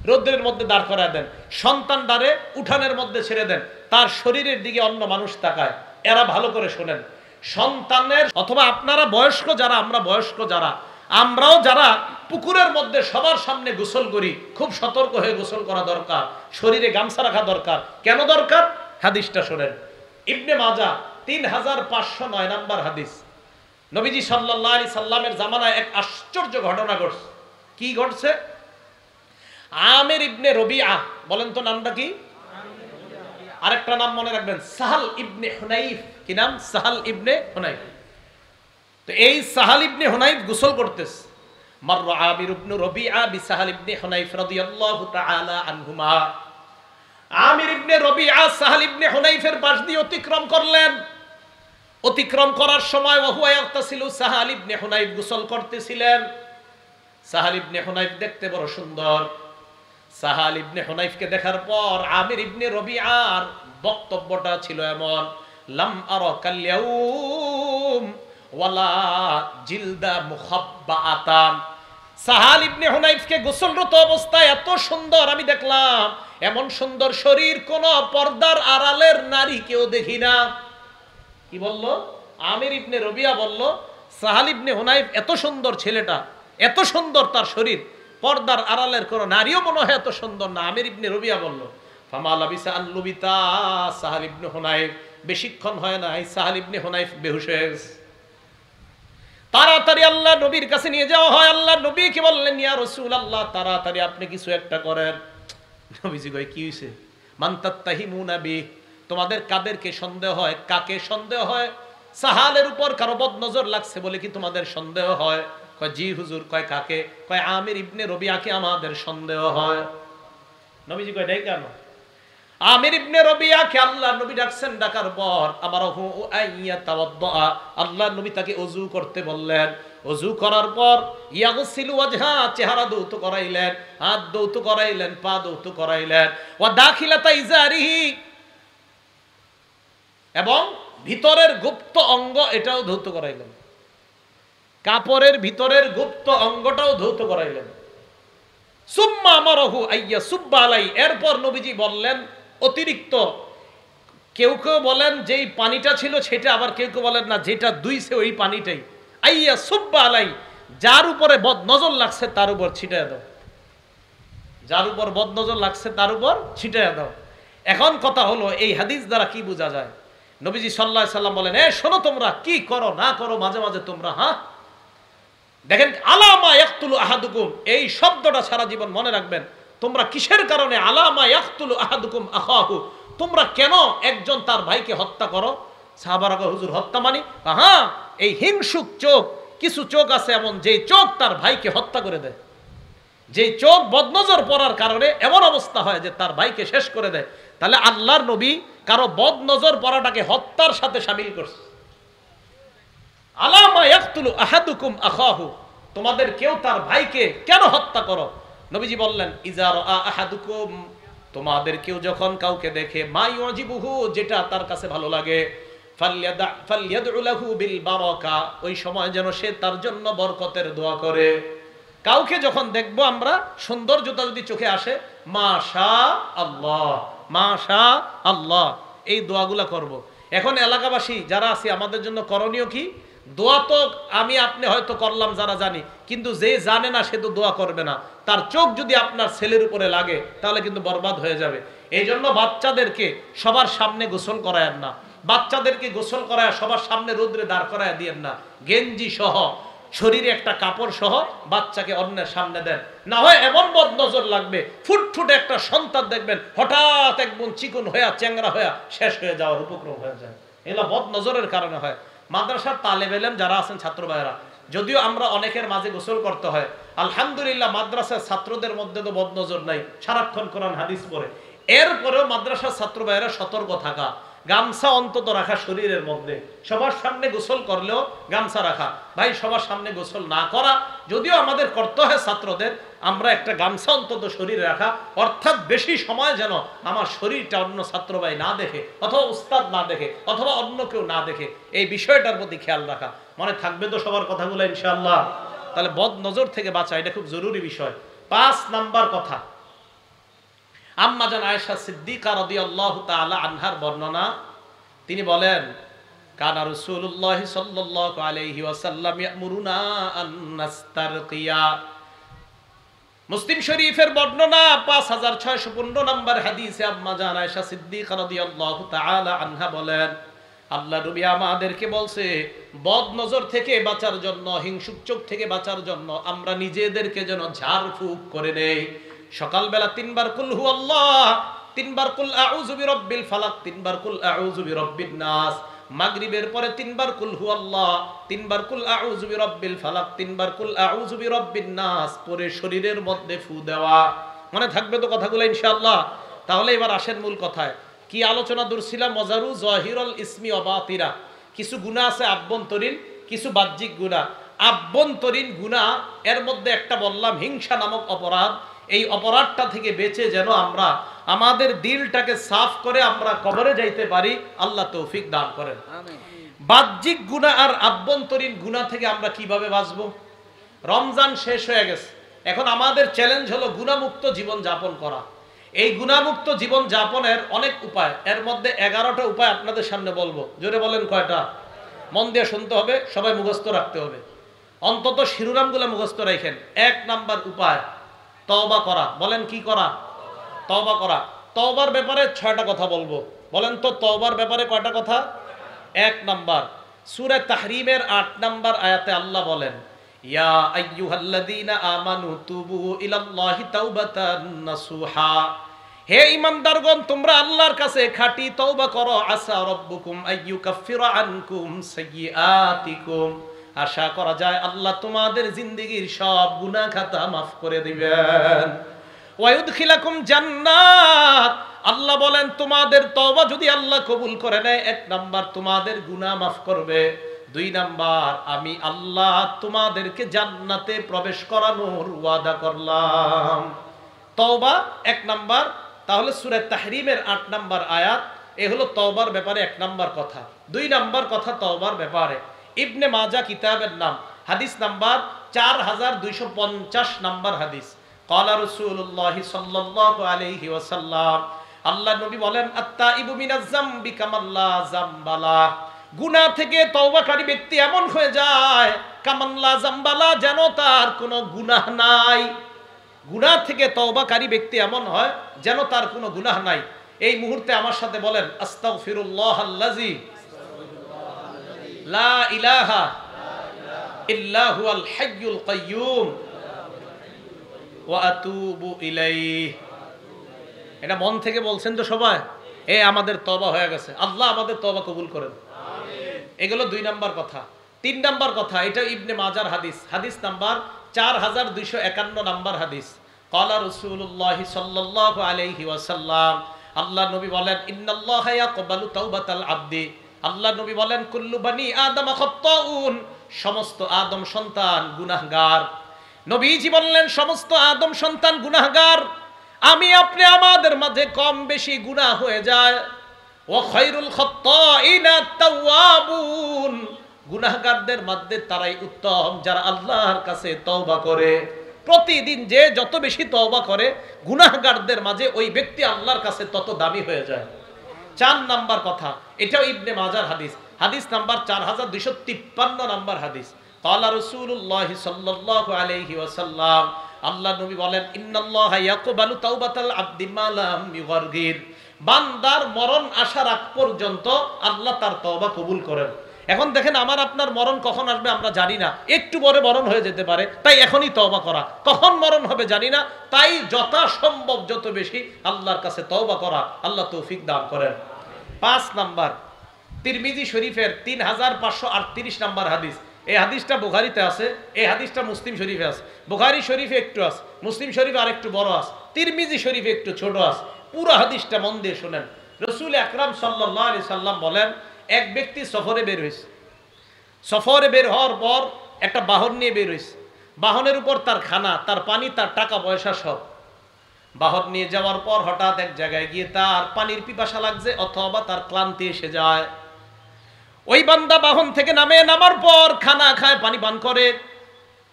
রোদ্রের মধ্যে দাঁড় করায় দেন, সন্তান দাঁড়ে উঠানের মধ্যে ছেড়ে দেন, তার শরীরের দিকে অন্য মানুষ তাকায়। এরা ভালো করে শোনেন, সন্তানের অথবা আপনারা বয়স্ক যারা, আমরা বয়স্ক যারা, আমরাও যারা পুকুরের মধ্যে সবার সামনে গোসল করি, খুব সতর্ক হয়ে গোসল করা দরকার, শরীরে গামছা রাখা দরকার। কেন দরকার? হাদিসটা শোনেন। ইবনে মাজা 3509 নাম্বার হাদিস। নবীজি সাল্লাল্লাহু আলাইহি সাল্লামের জামানায় এক আশ্চর্য ঘটনা ঘটছে। কি ঘটছে? আমির ইবনে রবিআ, বলেন তো নামটা কি? আরেকটা নাম মনে রাখবেন, সাহাল ইবনে হুনাইফ। কি নাম? সাহাল ইবনে হুনাইফ। তো এই সাহাল ইবনে হুনাইফ গোসল করতেছে। মাররা আমির ইবনে রবিআ বিসাহাল ইবনে হুনাইফ রাদিয়াল্লাহু তাআলা আনহুমা। আমির ইবনে রবিআ সাহাল ইবনে হুনাইফের পাশ দিয়ে অতিক্রম করলেন। অতিক্রম করার সময় ওয়াহুয়া ইয়াগতাসিলু, সাহাল ইবনে হুনাইফ গোসল করতেছিলেন। সাহাল ইবনে হুনাইফ দেখতে বড় সুন্দর। সাহাল ইবনে হুনাইফকে দেখার পর আমির ইবনে রবিআর বক্তব্যটা ছিল এমন, লাম আরা কাল ইয়াউম ওয়ালা জিলদা মুখাব্বাআতান। সাহাল ইবনে হুনাইফকে গোসলরত অবস্থায় এত সুন্দর আমি দেখলাম, এমন সুন্দর শরীর কোন পর্দার আড়ালের নারী কেউ দেখি না। কি বলল? আমির ইবনে রবিআ বলল, সাহাল ইবনে হুনাইফ এত সুন্দর ছেলেটা, এত সুন্দর তার শরীর, পর্দার আড়ালের কোন নারীও মনে হয় এত সুন্দর না। আমির ইবনে রবিআ বলল, ফামা লাবিসা আন লুবিতা সাহাল ইবনে হুনাইফ, বেশিক্ষণ হয় না এই সাহাল ইবনে হুনাইফ বেহুশ হয়ে গেছে। তাড়াতাড়ি আল্লাহ নবীর কাছে নিয়ে যাওয়া হয়। আল্লাহ নবী কি বললেন, ইয়া রাসূলুল্লাহ, তাড়াতাড়ি আপনি কিছু একটা করেন। নবীজি কয়, কি হইছে? মান তাত্তাহিমুনা বি, তোমাদের কাদেরকে সন্দেহ হয়? কাকে সন্দেহ হয়? সাহালের উপর কারো বদনজর লাগছে বলে কি তোমাদের সন্দেহ হয়? কয়, জি হুজুর। কয়, কাকে? কয়, আমির ইবনে রবিআকে আমাদের সন্দেহ হয়। নবীজি কয়, ডাই কেন? আমির ইবনে রবিআকে আল্লাহ নবী ডাকছেন, ডাকার পর আমারহু আইয়া তাওয়াদ্দা, আল্লাহ নবী তাকে ওযু করতে বললেন। ওযু করার পর ইয়াগসিলু ওয়াজহা, চেহারা ধৌত করাইলেন, হাত ধৌত করাইলেন, পা ধৌত করাইলেন, ওয়া দাখিলাতা ইজারিহি, এবং ভিতরের গুপ্ত অঙ্গ এটাও ধৌত করাইলেন, কাপড়ের ভিতরের গুপ্ত অঙ্গটাও ধৌত করাইলেন। সুম্মা আমারাহু আইয়া সুব্বা আলাই, এরপর নবীজি বললেন অতিরিক্ত, কেউ কেউ বলেন যেই পানিটা ছিল সেটা, আবার কেউ কেউ বলেন না যেটা দুইছে ওই পানিটাই, আইয়া সুব্বা আলাই, যার উপরে বদ নজর লাগছে তার উপর ছিটায় দাও, যার উপর বদ নজর লাগছে তার উপর ছিটায় দাও। এখন কথা হলো এই হাদিস দ্বারা কি বোঝা যায়? নবীজি সাল্লাল্লাহু আলাইহি সাল্লাম বলেন, শোনো তোমরা কি করো না করো মাঝে মাঝে তোমরা, দেখেন আলামা ইয়াকতুলু আহাদুকুম, এই শব্দটা সারা জীবন মনে রাখবেন। তোমরা কিসের কারণে আলামা ইয়াকতুলু আহাদুকুম আখাহু, তোমরা কেন একজন তার ভাইকে হত্যা করো? সাহাবারা কয়, হুজুর হত্যা মানে? এই হিংসুক চোখ, কিছু চোখ আছে এমন যে চোখ তার ভাইকে হত্যা করে দেয়, যে চোখ বদনজর পড়ার কারণে এমন অবস্থা হয় যে তার ভাইকে শেষ করে দেয়। তাহলে আল্লাহর নবী কারো বদনজর পড়াটাকে হত্যার সাথে শামিল করছে। আলামা ইয়াকতুলু আহাদুকুম আখাহু, তোমাদের কেউ তার ভাইকে কেন হত্যা করো? নবীজি বললেন, ইজা রাআ আহাদুকুম, তোমাদের কেউ যখন কাউকে দেখে, মা ইউজিবুহু, যেটা তার কাছে ভালো লাগে, ফালইয়াদউ লাহু বিল বারাকা, ওই সময় যেন সে তার জন্য বরকতের দোয়া করে। কাউকে যখন দেখবো আমরা, সৌন্দর্যতা যদি চোখে আসে, মাশা আল্লাহ, মাশা আল্লাহ, এই দোয়াগুলা করব। এখন এলাকাবাসী যারা আছি আমাদের জন্য করণীয় কি? দোয়া তো আমি আপনি হয়তো করলাম যারা জানি, কিন্তু যে জানে না সে তো দোয়া করবে না। তার চোখ যদি আপনার ছেলের উপরে লাগে তাহলে কিন্তু বরবাদ হয়ে যাবে। এই জন্য বাচ্চাদেরকে সবার সামনে গোসল করায়েন না, বাচ্চাদেরকে গোসল করায় সবার সামনে রোদ্রে দাঁড় করায় দিয়েন না, গেঞ্জি সহ শরীরে একটা কাপড় সহ বাচ্চাকে অন্যের সামনে দেন, না হয় এমন বদনজর লাগবে, ফুটফুটে একটা সন্তান দেখবেন হঠাৎ একদম চিকন হয়ে চ্যাংরা হয়ে শেষ হয়ে যাওয়ার উপক্রম হয়ে যায়। এগুলো বদনজরের কারণে হয়। মাদ্রাসার তালেবে ইলম যারা আছেন, ছাত্র ভাইয়েরা, যদিও আমরা অনেকের মাঝে গোসল করতে হয়, আলহামদুলিল্লাহ মাদ্রাসার ছাত্রদের মধ্যে তো বদনজর নাই, সারাক্ষণ কোরআন হাদিস পড়ে। এরপরেও মাদ্রাসার ছাত্র ভাইয়েরা সতর্ক থাকা, গামছা অন্তত রাখা শরীরের মধ্যে, সবার সামনে গোসল করলেও গামছা রাখা। ভাই সবার সামনে গোসল না করা যদিও আমাদের করতে হয় ছাত্রদের, আমরা একটা গামছা অন্তত শরীরে রাখা, অর্থাৎ বেশি সময় যেন আমার শরীরটা অন্য ছাত্র ভাই না দেখে, অথবা উস্তাদ না দেখে, অথবা অন্য কেউ না দেখে, এই বিষয়টার প্রতি খেয়াল রাখা। মনে থাকবে তো সবার কথাগুলো ইনশাআল্লাহ? তাহলে বদ নজর থেকে বাঁচা এটা খুব জরুরি বিষয়। 5 নাম্বার কথা, আম্মা জান আয়েশা সিদ্দিকা রাদিয়াল্লাহু তাআলা আনহার বর্ণনা, তিনি বলেন, কানা রাসূলুল্লাহ সাল্লাল্লাহু আলাইহি ওয়াসাল্লাম ইয়ামুরুনা আন নাস্তারকিয়া। মুসলিম শরীফের বর্ণনা 5615 নম্বর হাদিসে আম্মা জান আয়েশা সিদ্দিকা রাদিয়াল্লাহু তাআলা আনহা বলেন, আল্লাহ নবী আমাদেরকে বলছে বদ নজর থেকে বাঁচার জন্য, হিংসুক চোখ থেকে বাঁচার জন্য আমরা নিজেদেরকে যেন ঝাড়ফুঁক করে নেই। সকালবেলা 3 বার কুল হু আল্লাহ, 3 বার কুল আউযু বিরাব্বিল ফালাক, 3 বার কুল আউযু বিরাব্বিন নাস। মাগরিবের পরে 3 বার কুল হু আল্লাহ, 3 বার কুল আউযু বিরাব্বিল ফালাক, 3 বার কুল আউযু বিরাব্বিন নাস পরে শরীরের মধ্যে ফু দেওয়া। মনে থাকবে তো কথাগুলো ইনশাআল্লাহ? তাহলে এবার আসেন মূল কথায়। কি আলোচনা দূরছিলাম? মজারু জাহিরুল ইসমি ওয়া বাতিরা, কিছু গুনাহ আছে আভ্যন্তরীণ, কিছু বাহ্যিক গুনাহ। আভ্যন্তরীণ গুনাহ এর মধ্যে একটা বললাম হিংসা নামক অপরাধ। এই অপরাধটা থেকে বেঁচে যেন আমরা আমাদের দিলটাকে সাফ করে আমরা কবরে যাইতে পারি, আল্লাহ তৌফিক দান করেন। আমিন। বাহ্যিক গুনাহ আর আভ্যন্তরীণ গুনাহ থেকে আমরা কিভাবে বাঁচবো? রমজান শেষ হয়ে গেছে, এখন আমাদের চ্যালেঞ্জ হলো গুনাহমুক্ত জীবন যাপন করা। এই গুনাহমুক্ত জীবন যাপনের অনেক উপায়, এর মধ্যে 11টা উপায় আপনাদের সামনে বলবো। জোরে বলেন কয়টা? মন দিয়ে শুনতে হবে, সবাই মুখস্থ রাখতে হবে, অন্তত শিরোনামগুলো মুখস্থ রাখেন। 1 নাম্বার উপায় তওবা করা। বলেন কি করা? তওবা করা। তওবার ব্যাপারে 6টা কথা বলবো। বলেন তো তওবার ব্যাপারে কয়টা কথা? 1 নাম্বার, সূরা তাহরিমের 8 নাম্বার আয়াতে আল্লাহ বলেন, ইয়া আইয়ুহাল্লাযীনা আমানু তুবু ইলাল্লাহি তাওবাতান নাসুহা। হে ঈমানদারগণ, তোমরা আল্লাহর কাছে খাঁটি তওবা করো। আসা রাব্বুকুম আইয়ুকাফিরা আনকুম সাইয়্যাতিকুম, আশা করা যায় আল্লাহ তোমাদের জিন্দেগীর সব গুনাহ খাতা মাফ করে দিবেন। ওয়া ইউদখিলাকুম জান্নাত, আল্লাহ বলেন তোমাদের তওবা যদি আল্লাহ কবুল করে নেয়, 1 নাম্বার তোমাদের গুনাহ মাফ করবে। 2 নাম্বার, আমি আল্লাহ তোমাদেরকে জান্নাতে প্রবেশ করানোর ওয়াদা করলাম। তওবা 1 নাম্বার। তাহলে সূরা তাহরিমের 8 নাম্বার আয়াত, এ হলো তওবার ব্যাপারে 1 নাম্বার কথা। 2 নাম্বার কথা তওবার ব্যাপারে ইবনে মাজাহ কিতাবের নাম, হাদিস নাম্বার 4250 নাম্বার হাদিস। ক্বালা রাসূলুল্লাহ সাল্লাল্লাহু আলাইহি ওয়াসাল্লাম, আল্লাহ নবী বলেন, আত-তাইবু মিনাজ যামবি কামাল্লা যামবালা, গুনাহ থেকে তওবাকারী ব্যক্তি এমন হয়ে যায় কামাল্লা যামবালা, যেন তার কোনো গুনাহ নাই। গুনাহ থেকে তওবাকারী ব্যক্তি এমন হয় যেন তার কোনো গুনাহ নাই। এই মুহূর্তে আমার সাথে বলেন, আস্তাগফিরুল্লাহাল্লাযী লা ইলাহা ইল্লা হুয়াল হাইয়ুল কাইয়্যুম ওয়া আতুবু ইলাইহি। এটা মন থেকে বলছেন তো সবাই? আমাদের তওবা হয়ে গেছে, আল্লাহ আমাদের তওবা কবুল করেন, আমিন। এগুলো 2 নাম্বার কথা। 3 নাম্বার কথা, এটা ইবনে মাজার হাদিস, হাদিস নাম্বার 4251 নাম্বার হাদিস। ক্বালা রাসূলুল্লাহ সাল্লাল্লাহু আলাইহি ওয়াসাল্লাম, আল্লাহ নবী বলেন, ইন্নাল্লাহা ইয়াকবালু তাওবাতাল আবদি, আল্লাহ নবী বলেন, কুল্লু বানি আদম খাত্তাউন, সমস্ত আদম সন্তান গুনাহগার। নবীজি বললেন, সমস্ত আদম সন্তান গুনাহগার, আমি আপনি আমাদের মাঝে কম বেশি গুনাহ হয়ে যায়। ওয়া খায়রুল খাত্তাইনা তাওয়াবুন, গুনাহগারদের মধ্যে তারাই উত্তম যারা আল্লাহর কাছে তওবা করে। প্রতিদিন যে যত বেশি তওবা করে, গুনাহগারদের মাঝে ওই ব্যক্তি আল্লাহর কাছে তত দামি হয়ে যায়। 4 নাম্বার কথা, এটাও ইবনে মাজার হাদিস, হাদিস নাম্বার 4253 নাম্বার হাদিস। ক্বালা রাসূলুল্লাহ সাল্লাল্লাহু আলাইহি ওয়াসাল্লাম, আল্লাহ নবী বলেন, ইন্নাল্লাহা ইয়াকবালু তাওবাতাল আবদি মা লাম ইউগারগির, বান্দার মরণ আসার আগ পর্যন্ত আল্লাহ তার তওবা কবুল করেন। এখন দেখেন, আমার আপনার মরণ কখন আসবে আমরা জানি না, একটু পরে মরণ হয়ে যেতে পারে, তাই এখনই তওবা করা। কখন মরণ হবে জানি না, তাই যথাসম্ভব যত বেশি আল্লাহর কাছে তওবা করা, আল্লাহ তৌফিক দান করেন। 5 নাম্বার, তিরমিজি শরীফের 3538 নাম্বার হাদিস। এই হাদিসটা বুখারীতে আছে, এই হাদিসটা মুসলিম শরীফে আছে। বুখারী শরীফে একটু আছে, মুসলিম শরীফে আরেকটু বড় আছে, তিরমিজি শরীফে একটু ছোট আছে। পুরো হাদিসটা মন দিয়ে শুনেন। রাসূল আকরাম সাল্লাল্লাহু আলাইহি সাল্লাম বলেন, এক ব্যক্তি সফরে বের হয়েছে। সফরে বের হওয়ার পর একটা বাহন নিয়ে বের হয়েছে। বাহনের উপর তার খানা, তার পানি, তার টাকা পয়সা সব। বাহন নিয়ে যাওয়ার পর হঠাৎ এক জায়গায় গিয়ে তার পানির পিপাসা লাগছে অথবা তার ক্লান্তি এসে যায়। ওই বান্দা বাহন থেকে নামার পর খানা খায়, পানি পান করে।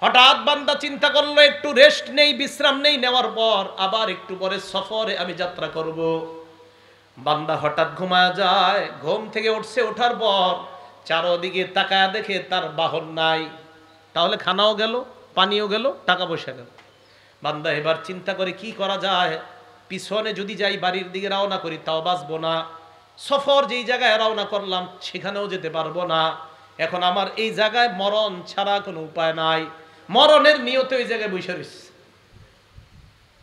হঠাৎ বান্দা চিন্তা করলো, একটু রেস্ট নেই, বিশ্রাম নেই, নেওয়ার পর আবার একটু পরে সফরে আমি যাত্রা করব। বান্দা হঠাৎ ঘুমায় যায়, ঘুম থেকে উঠছে, ওঠার পর চারদিকে তাকায় দেখে তার বাহন নাই। তাহলে খানাও গেল, পানিও গেল, টাকা পয়সা গেল। বান্দা এবার চিন্তা করে কি করা যায়, পিছনে যদি যাই, বাড়ির দিকে রওনা করি, তাও বাঁচবো না। সফর যেই জায়গায় রওনা করলাম সেখানেও যেতে পারবো না। এখন আমার এই জায়গায় মরণ ছাড়া কোনো উপায় নাই। মরণের নিয়তে ওই জায়গায় বসে রয়েছে।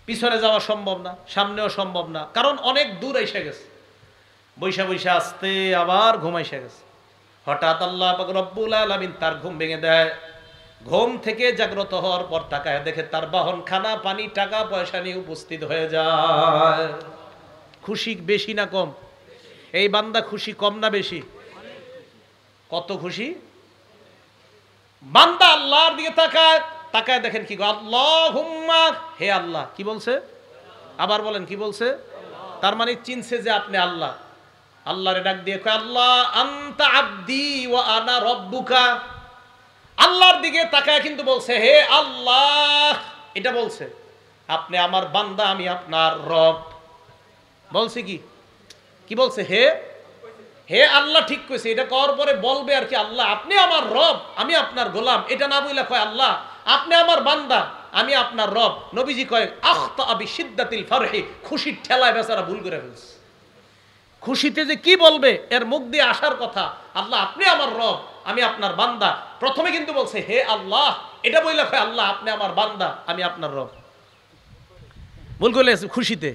পিছনে যাওয়া সম্ভব না, সামনেও সম্ভব না, কারণ অনেক দূর এসে গেছে। বৈশা বৈশা আসতে আবার ঘুম এসে গেছে। হঠাৎ আল্লাহ পাক রব্বুল আলামিন তার ঘুম ভেঙে দেয়। ঘুম থেকে জাগ্রত হওয়ার পর তাকায় দেখে তার বাহন, খানা, পানি, টাকা পয়সা নিয়ে উপস্থিত হয়ে যায়। খুশি বেশি না কম? এই বান্দা খুশি কম না বেশি? কত খুশি বান্দা! আল্লাহর দিকে তাকায়, তাকায় দেখেন কি, আল্লাহুম্মা, হে আল্লাহ। কি বলছে? আবার বলেন, কি বলছে? তার মানে চিনছে যে আপনি আল্লাহ। আল্লাহরে ডাক দিয়ে কয়, আল্লাহ আনতা আবদি ওয়া আনা রব্বুকা। আল্লাহর দিকে তাকায় কিন্তু বলছে, হে আল্লাহ। এটা বলছে, আপনি আমার বান্দা, আমি আপনার রব। বলছে কি? কি বলছে? হে আল্লাহ। ঠিক কইছে। এটা করার পরে বলবে আর কি, আল্লাহ আপনি আমার রব, আমি আপনার গোলাম। এটা না বইলা কয়, আল্লাহ আপনি আমার বান্দা, আমি আপনার রব। নবীজি কয়, আখতা বিশিদ্দাতিল ফারহি, খুশির ঠেলায় বেচারা ভুল করে ফেলছে। খুশিতে যে কি বলবে, এর মুখ দিয়ে আসার কথা, আল্লাহ আপনি আমার রব, আমি আপনার বান্দা। প্রথমে কিন্তু বলছে হে আল্লাহ, এটা বইলা কয়, আল্লাহ আপনি আমার বান্দা, আমি আপনার রব। ভুল করে খুশিতে।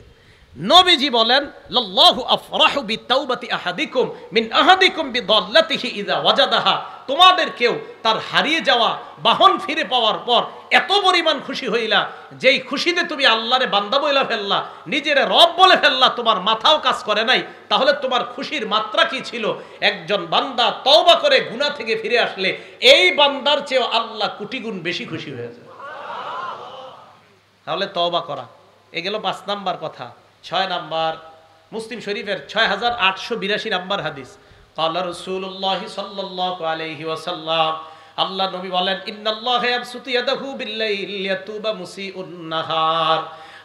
নবীজি বলেন, লাল্লাহু আফরাহু বিতাওবাতি আহাদিকুম মিন আহাদিকুম বিদাল্লাতিহি ইযা ওয়াজাদাহা তোমাদের কেউ তার হারিয়ে যাওয়া বাহন ফিরে পাওয়ার পর এত পরিমাণ খুশি হইলা, যেই খুশিতে তুমি আল্লাহরে বান্দা বইলা ফেললা, নিজেরে রব বলে ফেললা, তোমার মাথাও কাজ করে নাই, তাহলে তোমার খুশির মাত্রা কি ছিল? একজন বান্দা তওবা করে গুনাহ থেকে ফিরে আসলে এই বান্দার চেয়ে আল্লাহ কোটি গুণ বেশি খুশি হয়ে যায়। তাহলে তওবা করা। এ গেল 5 নাম্বার কথা। 6 নাম্বার, মুসলিম শরীফের 6882 নাম্বার হাদিস। ক্বালা রাসূলুল্লাহ সাল্লাল্লাহু আলাইহি ওয়াসাল্লাম, আল্লাহ নবী বলেন, ইন্নাল্লাহা ইয়াবসুতু ইয়াদাহু বিল-লাইলি লিয়াতুবা মুসিউন নাহার।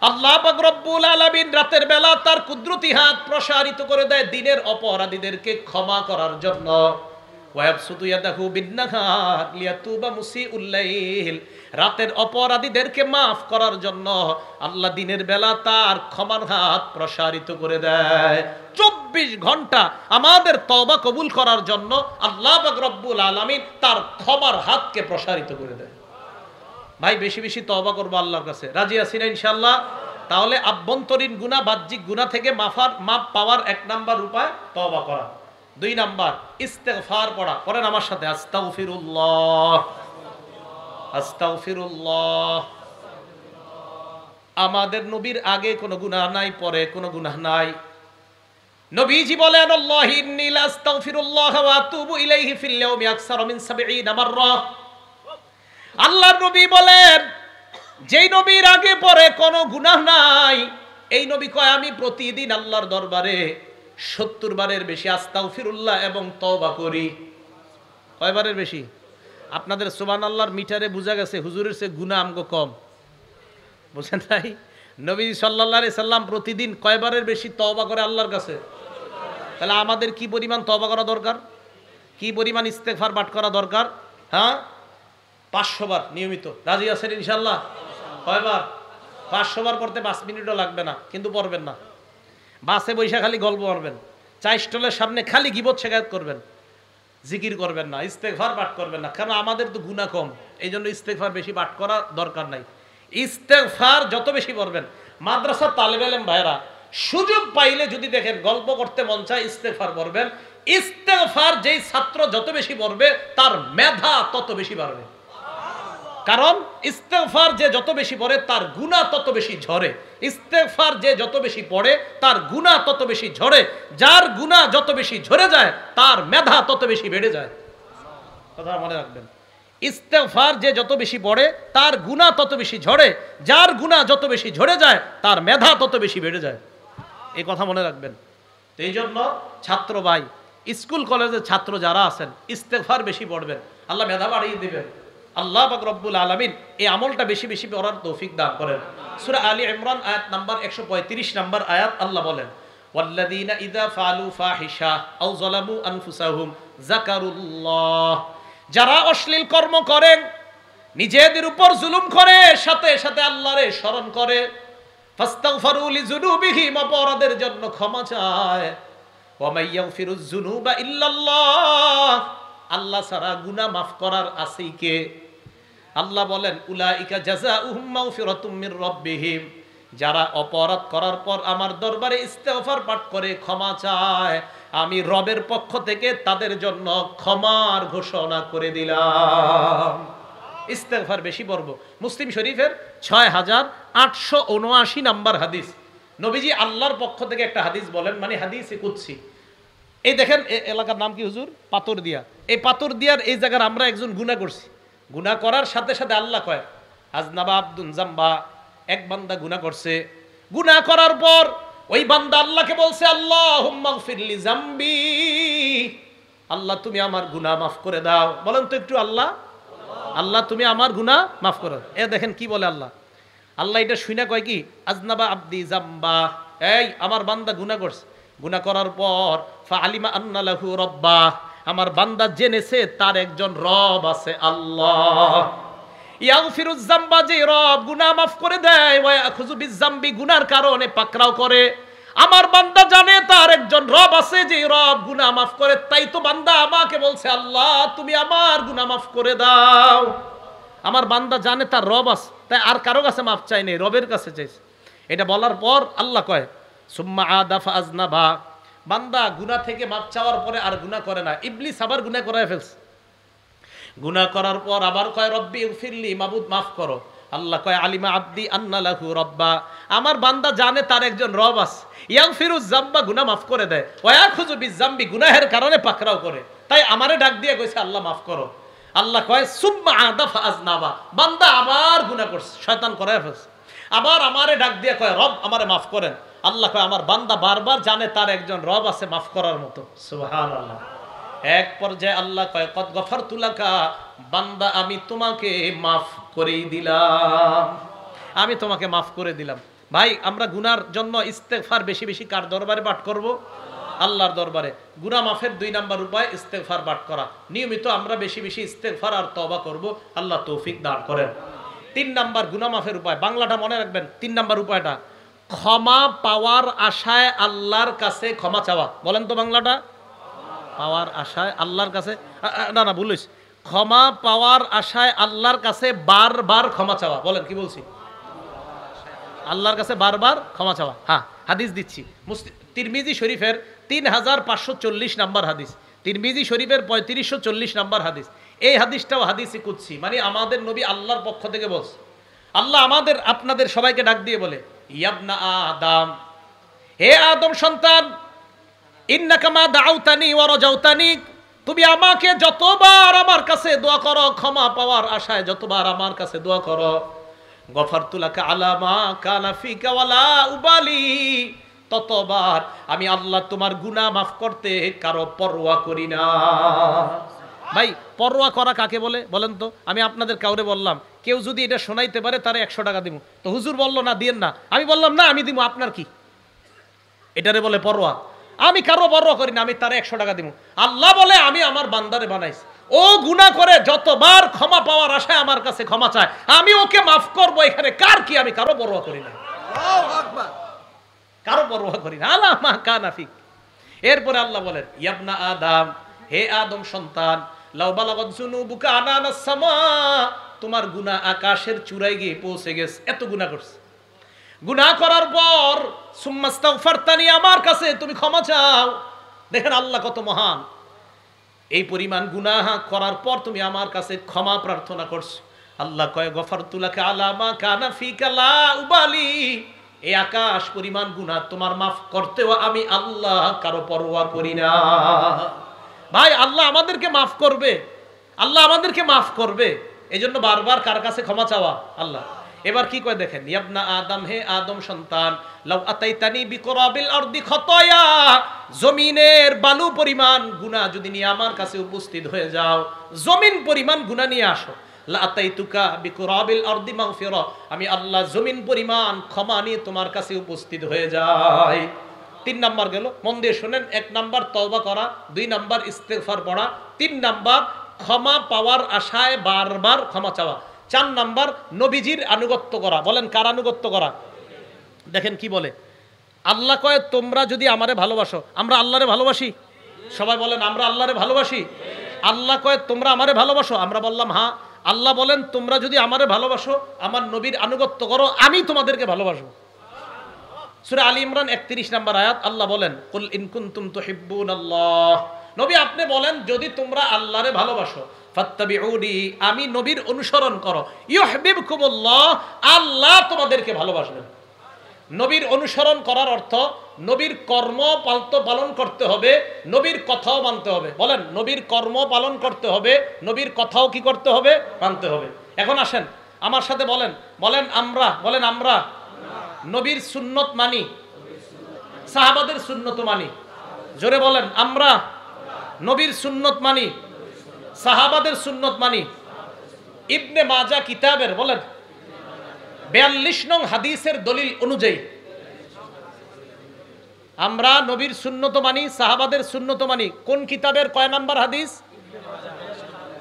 আল্লাহ পাক রব্বুল আলামিন রাতের বেলা তার কুদরতি হাত প্রসারিত করে দেয় দিনের অপরাধীদেরকে ক্ষমা করার জন্য। ওয়ায়াবসুতু ইয়াদাহু বিন-নাহার লিয়াতুবা মুসিউল লাইল, রাতের অপরাধীদেরকে মাফ করার জন্য আল্লাহ দিনের বেলা তার ক্ষমার হাত প্রসারিত করে দেয়। 24 ঘন্টা আমাদের তওবা কবুল করার জন্য আল্লাহ পাক রব্বুল আলামিন তার ক্ষমার হাতকে প্রসারিত করে দেয়। ভাই বেশি বেশি তওবা করব আল্লাহর কাছে, রাজি আছি না ইনশাআল্লাহ? তাহলে আভ্যন্তরীণ গুনাহ বাহ্যিক গুনাহ থেকে মাফ পাওয়ার 1 নাম্বার উপায় তওবা করা। 2 নাম্বার ইস্তেগফার পড়া। পড়েন আমার সাথে, আস্তাগফিরুল্লাহ আস্তাগফিরুল্লাহ। আমাদের নবীর আগে কোনো গুনাহ নাই, পরে কোনো গুনাহ নাই। নবীজি বলেন, আল্লাহি ইন্নী লা আস্তাগফিরুল্লাহ ওয়া আতুবু ইলাইহি ফিল ইয়াউমি আকসার মিন 70 মাররা। আল্লাহর নবী বলেন, যেই নবীর আগে পরে কোনো গুনাহ নাই, এই নবী কয় আমি প্রতিদিন আল্লাহর দরবারে 70 বারের বেশি আস্তাগফিরুল্লাহ এবং তওবা করি। কয়বারের বেশি? আপনাদের সুবহানাল্লাহর মিটারে বোঝা গেছে হুজুরের চেয়ে গুনাহ আমগো কম, বুঝেন নাই? নবী সাল্লাল্লাহু আলাইহি সাল্লাম প্রতিদিন কয়বারের বেশি তওবা করে আল্লাহর কাছে? তাহলে আমাদের কি পরিমাণ তওবা করা দরকার, কি পরিমাণ ইস্তেগফার পাঠ করা দরকার? হ্যাঁ, 500 বার নিয়মিত। রাজি আছেন ইনশাআল্লাহ? কয়বার? 500 বার পড়তে 5 মিনিটও লাগবে না, কিন্তু পড়বেন না। বাসে বৈশা খালি গল্প করবেন, চা স্টলের সামনে খালি গীবত শিকায়ত করবেন, জিকির করবেন না, ইস্তেগফার পাঠ করবেন না। কারণ আমাদের তো গুনাহ কম, এই জন্য ইস্তেগফার বেশি পাঠ করা দরকার নাই। ইস্তেগফার যত বেশি পড়বেন, মাদ্রাসার তালেবে ইলম ভাইরা সুযোগ পাইলে যদি দেখেন গল্প করতে মন চায়, ইস্তেগফার পড়বেন। ইস্তেগফার যেই ছাত্র যত বেশি পড়বে তার মেধা তত বেশি বাড়বে। কারণ ইস্তেগফার যে যত বেশি পড়ে তার গুনাহ তত বেশি ঝরে। ইস্তেগফার যে যত বেশি পড়ে তার গুনাহ তত বেশি ঝরে। যার গুনাহ যত বেশি ঝরে যায় তার মেধা তত বেশি বেড়ে যায়। কথা মনে রাখবেন, ইস্তেগফার যে যত বেশি পড়ে তার গুনাহ তত বেশি ঝরে। যার গুনাহ যত বেশি ঝরে যায় তার মেধা তত বেশি বেড়ে যায়। এই কথা মনে রাখবেন। তো এই জন্য ছাত্র ভাই, স্কুল কলেজের ছাত্র যারা আছেন, ইস্তেগফার বেশি পড়বেন, আল্লাহ মেধা বাড়িয়ে দিবেন। আল্লাহ পাক রব্বুল আলামিন এই আমলটা বেশি বেশি পড়ার তৌফিক দান করেন। সূরা আলী ইমরান আয়াত নাম্বার 135 নাম্বার আয়াত আল্লাহ বলেন, ওয়াল্লাযীনা ইযা ফাআলু ফাহিশা আও যালামু আনফুসাহুম যাকারুল্লাহ। যারা অশ্লীল কর্ম করে, নিজেদের উপর জুলুম করে, সাথে সাথে আল্লাহরে স্মরণ করে, ফাস্তাগফিরু লিযুনুবিহিম, অপরাধের জন্য ক্ষমা চায়, ওয়া মাইয়াগফিরুয যুনুবা ইল্লাল্লাহ, আল্লাহ ছাড়া গুনাহ মাফ করার আছেই কে? আল্লাহ বলেন, উলাইকা জাযাউহুম মাগফিরাতুম মির রাব্বিহিম, যারা অপরাধ করার পর আমার দরবারে ইস্তেগফার পাঠ করে ক্ষমা চায়, আমি রবের পক্ষ থেকে তাদের জন্য ক্ষমার ঘোষণা করে দিলাম। ইস্তেগফার বেশি পড়ব। মুসলিম শরীফের 6879 নাম্বার হাদিস। নবীজি আল্লাহর পক্ষ থেকে একটা হাদিস বলেন, মানে হাদিসে কুদসি। এই দেখেন এলাকার নাম কি হুজুর? পাথরদিয়া। এই পাথরদিয়ার এই জায়গার আমরা একজন গুনাহ করছি। গুনাহ করার সাথে সাথে আল্লাহ কয়, আজনাবা আব্দুন জাম্বা, এক বান্দা গুনাহ করছে। গুনাহ করার পর ওই বান্দা আল্লাহকে বলছে, আল্লাহুম্মা গফিরলি জামবি, আল্লাহ তুমি আমার গুনাহ মাফ করে দাও। বলেন তো একটু, আল্লাহ আল্লাহ তুমি আমার গুনাহ মাফ করো। এ দেখেন কি বলে আল্লাহ। আল্লাহ এটা শুনে কয় কি, আজনাবা আব্দি জাম্বা, এই আমার বান্দা গুনাহ করছে। গুনাহ করার পর ফাআলিমা আন্না লাহু রাব্বা, আমার বান্দা জেনেছে তার একজন রব আছে, আল্লাহ। ইয়াগফিরুয যামবা, যে রব গুনাহ মাফ করে দেয়, ওয়া ইয়াখুযু বিয-যামবি, গুনার কারণে পাকড়াও করে। আমার বান্দা জানে তার একজন রব আছে যে রব গুনাহ মাফ করে, তাই তো বান্দা আমাকে বলছে, আল্লাহ তুমি আমার গুনাহ মাফ করে দাও। আমার বান্দা জানে তার রব আছে, তাই আর কারো কাছে মাফ চাই নাই, রবের কাছে চাইছে। এটা বলার পর আল্লাহ কয়, সুম্মা আদা ফাআজনাবা, বান্দা গুনাহ থেকে মাফ চাওয়ার পরে আর গুনাহ করে না। ইবলিস আবার গুনাহ করায় ফেলছে। গুনাহ করার পর আবার কয় রব্বি ইগফিরলি, মাবুদ মাফ করো। আল্লাহ কয় আলিমা আব্দি আন্না লাহু রব্বা, আমার বান্দা জানে তার একজন রব আছে, ইয়াগফিরুজ যামবা, গুনাহ মাফ করে দেয়, ওয়া ইয়াখুযু বিযামবি, গুনাহের কারণে পাকড়াও করে। তাই আমারে ডাক দিয়ে কইছে আল্লাহ মাফ করো। আল্লাহ কয় সুম্মা আদা ফাআজনাবা, বান্দা আবার গুনাহ করছে, শয়তান করায় ফেলছে, আবার আমারে ডাক দিয়ে কয় রব আমারে মাফ করেন। আল্লাহ কয় আমার বান্দা বারবার জানে তার একজন রব আছে মাফ করার মতো। সুবহানাল্লাহ। এক পর্যায়ে আল্লাহ কয় কদ গফারতু লাকা, বান্দা আমি তোমাকে মাফ করেই দিলাম, আমি তোমাকে মাফ করে দিলাম। ভাই আমরা গুনার জন্য ইস্তেগফার বেশি বেশি কার দরবারে পাঠ করব? আল্লাহর দরবারে। গুনাহ মাফের 2 নাম্বার উপায় ইস্তেগফার পাঠ করা। নিয়মিত আমরা বেশি বেশি ইস্তেগফার আর তওবা করব, আল্লাহ তৌফিক দান করেন। 3 নাম্বার গুনাহ মাফের উপায়, বাংলাটা মনে রাখবেন। 3 নাম্বার উপায়টা ক্ষমা পাওয়ার আশায় আল্লাহর কাছে ক্ষমা চাওয়া। বলেন তো বাংলাটা, পাওয়ার আশায় আল্লাহর কাছে, না না ভুল হইছে, ক্ষমা পাওয়ার আশায় আল্লাহর কাছে বারবার ক্ষমা চাওয়া। বলেন কি বলছি? আল্লাহর কাছে বারবার ক্ষমা চাওয়া। হ্যাঁ, হাদিস দিচ্ছি, তিরমিজি শরীফের 3540 নাম্বার হাদিস, তিরমিজি শরীফের 3540 নাম্বার হাদিস। এই হাদিসটাও হাদিসে কুদসি, মানে আমাদের নবী আল্লাহর পক্ষ থেকে বলছে। আল্লাহ আমাদের আপনাদের সবাইকে ডাক দিয়ে বলে, ইয়াবনা আদম, হে আদম সন্তান, ইন্নাকা মা দাউতানি ওয়া রাজাউতানি, তুমি আমাকে যতবার আমার কাছে দোয়া করো, ক্ষমা পাওয়ার আশায় যতবার আমার কাছে দোয়া করো, গফারতু লাকা আলা মা কানা ফিকা ওয়ালা উবালি, ততবার আমি আল্লাহ তোমার গুনাহ মাফ করতে কারো পরোয়া করি না। ভাই পরোয়া করা কাকে বলে বলেন তো? আমি আপনাদের কাউরে বললাম, কেউ যদি এটা শোনাইতে পারে তারে 100 টাকা দিব। তো হুজুর বললো না দিয়েন না, আমি বললাম না আমি দিব, আপনার কি? এটারে বলে পরোয়া। আমি কারো পরোয়া করি না, আমি তারে 100 টাকা দিব। আল্লাহ বলে আমি আমার বান্দারে বানাইছি, ও গুনাহ করে যতবার ক্ষমা পাওয়ার আশায় আমার কাছে ক্ষমা চায়, আমি ওকে মাফ করবো। এখানে কার কি? আমি কারো পরোয়া করি না, কারো পরোয়া করি না। আলা মা কানা ফিক। এরপরে আল্লাহ বলেন, ইয়াবনা আদম, হে আদম সন্তান, লাউ বালাগাত যুনুবুকা আনানাস সামা, তোমার গুনাহ আকাশের চূড়ায় গিয়ে পৌঁছে গেছে, এত গুনাহ করছে। গুনাহ করার পর সুম্মাস্তাগফারতানি, আমার কাছে তুমি ক্ষমা চাও। দেখেন আল্লাহ কত মহান, এই পরিমাণ গুনাহ করার পর তুমি আমার কাছে ক্ষমা প্রার্থনা করছো। আল্লাহ কয় গফারতু লাকা আলা মা কানা ফিকা লা উবালি, এই আকাশ পরিমাণ গুনাহ তোমার মাফ করতেও আমি আল্লাহ কারো পরোয়া করি না। ভাই আল্লাহ আমাদেরকে মাফ করবে, আল্লাহ আমাদেরকে মাফ করবে, এজন্য বারবার কার কাছে ক্ষমা চাওয়া? আল্লাহ। এবার কি কয় দেখেন, ইয়াবনা আদম, হে আদম সন্তান, লাউ আতাইতানি বিকরাবিল আরদি খতায়া, জমিনের বালু পরিমাণ গুনাহ যদি নিয়ে আমার কাছে উপস্থিত হয়ে যাও, জমিন পরিমাণ গুনাহ নিয়ে আসো, লা আতাইতুকা বিকরাবিল আরদি মাগফিরা, আমি আল্লাহ জমিন পরিমাণ ক্ষমা নিয়ে তোমার কাছে উপস্থিত হয়ে যাই। 3 নাম্বার গেল, মন দিয়ে শুনেন। 1 নাম্বার তওবা করা, 2 নাম্বার ইস্তেগফার পড়া, 3 নাম্বার ক্ষমা পাওয়ার আশায় বারবার ক্ষমা চাওয়া, 4 নাম্বার নবীজির আনুগত্য করা। বলেন কার আনুগত্য করা? দেখেন কি বলে আল্লাহ কয়, তোমরা যদি আমারে ভালোবাসো, আমরা আল্লাহরে ভালোবাসি, সবাই বলেন আমরা আল্লাহরে ভালোবাসি। আল্লাহ কয় তোমরা আমারে ভালোবাসো, আমরা বললাম হ্যাঁ। আল্লাহ বলেন তোমরা যদি আমারে ভালোবাসো, আমার নবীর আনুগত্য করো, আমি তোমাদেরকে ভালোবাসবো। সূরা আলী ইমরান 31 নাম্বার আয়াত, আল্লাহ বলেন কুল ইন কুনতুম তুহিব্বুনাল্লাহ, নবী আপনি বলেন যদি তোমরা আল্লাহরে ভালোবাসো, ফাত্তাবিউনি, আমি নবীর অনুসরণ করো, ইউহিব্বুকুমুল্লাহ, আল্লাহ তোমাদেরকে ভালোবাসবেন। নবীর অনুসরণ করার অর্থ নবীর কর্ম পালন করতে হবে, নবীর কথাও মানতে হবে। বলেন নবীর কর্ম পালন করতে হবে, নবীর কথাও কি করতে হবে? মানতে হবে। এখন আসেন আমার সাথে বলেন, বলেন আমরা, বলেন আমরা নবীর সুন্নত মানি, সাহাবাদের সুন্নত মানি। জোরে বলেন আমরা নবীর সুন্নত মানি, সাহাবাদের সুন্নত মানি। ইবনে মাজাহ কিতাবের বলেন 42 নং হাদিসের দলিল অনুযায়ী আমরা নবীর সুন্নত মানি, সাহাবাদের সুন্নত মানি। কোন কিতাবের কয় নাম্বার হাদিস?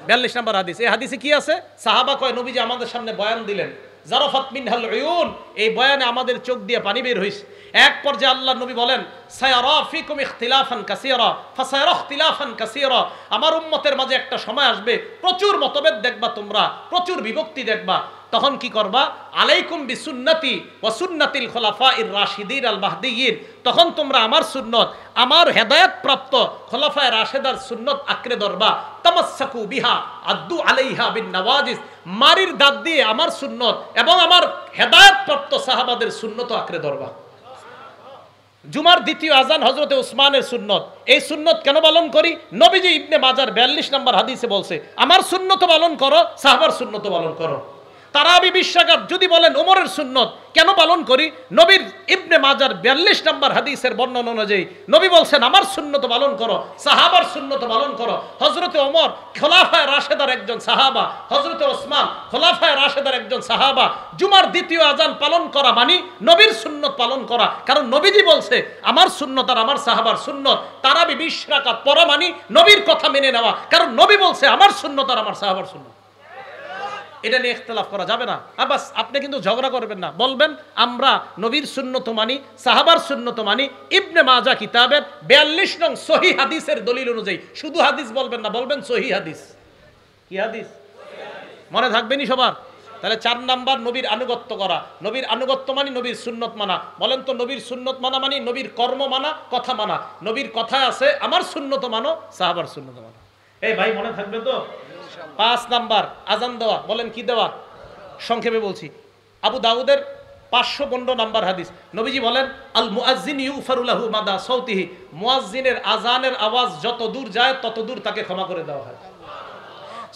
42 নাম্বার হাদিস। এই হাদিসে কি আছে? সাহাবা কয় নবীজি আমাদের সামনে বয়ান দিলেন, জারাফাত মিনহাল উয়ুন, এই বয়ানে আমাদের চোখ দিয়ে পানি বের হইছে। এক পর্যায়ে আল্লাহ নবী বলেন, সায়ারা ফিকুম ইখতিলাফান কাসীরা ফাসায়ারা ইখতিলাফান কাসীরা, আমার উম্মতের মাঝে একটা সময় আসবে প্রচুর মতভেদ দেখবা তোমরা, প্রচুর বিভক্তি দেখবা। তখন কি করবা? আলাইকুম বিসুন্নতি ওয়া সুন্নাতিল খুলাফাইর রাশিদিন আল মাহদিয়িন, তখন তোমরা আমার সুন্নত, আমার হেদায়েত প্রাপ্ত খোলাফায়ে রাশেদার সুন্নত আঁকড়ে ধরবা। তামাসসাকু বিহা আদ্দু আলাইহা বিন নওয়াজিস, মারির দাঁত দিয়ে আমার সুন্নত এবং আমার হেদায়েত প্রাপ্ত সাহাবাদের সুন্নত আঁকড়ে ধরবা। জুমার দ্বিতীয় আজান হযরতে উসমানের সুন্নত। এই সুন্নত কেন পালন করি? নবীজি ইবনে মাজার 42 নম্বর হাদিসে বলছে, আমার সুন্নত পালন করো, সাহাবার সুন্নত পালন করো। তারাবি 20 রাকাত যদি বলেন ওমরের সুন্নত কেন পালন করি? নবীর ইবনে মাজার 42 নম্বর হাদিসের বর্ণনা অনুযায়ী নবী বলছেন, আমার সুন্নত পালন করো, সাহাবার সুন্নত পালন করো। হযরতে ওমর খোলাফায়ে রাশেদার একজন সাহাবা, হযরতে ওসমান খোলাফায়ে রাশেদার একজন সাহাবা। জুমার দ্বিতীয় আজান পালন করা মানে নবীর সুন্নত পালন করা, কারণ নবীজি বলছে আমার সুন্নত আর আমার সাহাবার সুন্নত। তারাবি 20 রাকাত পড়া মানে নবীর কথা মেনে নেওয়া, কারণ নবী বলছে আমার সুন্নত আর আমার সাহাবার সুন্নত। এটা নিয়ে ইখতিলাফ করা যাবে না। আবাস আপনি কিন্তু ঝগড়া করবেন না, বলবেন আমরা নবীর সুন্নত মানি, সাহাবার সুন্নত মানি। ইবনে মাজাহ কিতাবের 42 নং সহিহ হাদিসের দলিল অনুযায়ী, শুধু হাদিস বলবেন না, বলবেন সহিহ হাদিস। কি হাদিস? মনে থাকবেনি সবার? তাহলে 4 নাম্বার নবীর আনুগত্য করা। নবীর আনুগত্য মানি নবীর সুন্নত মানা। বলেন তো নবীর সুন্নত মানা মানে নবীর কর্ম মানা, কথা মানা। নবীর কথায় আছে আমার সুন্নত মানো, সাহাবার সুন্নত মানো। এই ভাই মনে থাকবে তো? 5 নাম্বার আজান দেওয়া। বলেন কি দেওয়া? সংক্ষেপে বলছি, আবু দাউদের 515 নাম্বার হাদিস, নবীজি বলেন আল মুআজ্জিন ইউগফারু লাহু মাদা সাউতিহি, মুয়াজ্জিনের আজানের আওয়াজ যত দূর যায় তত দূর তাকে ক্ষমা করে দেওয়া হয়।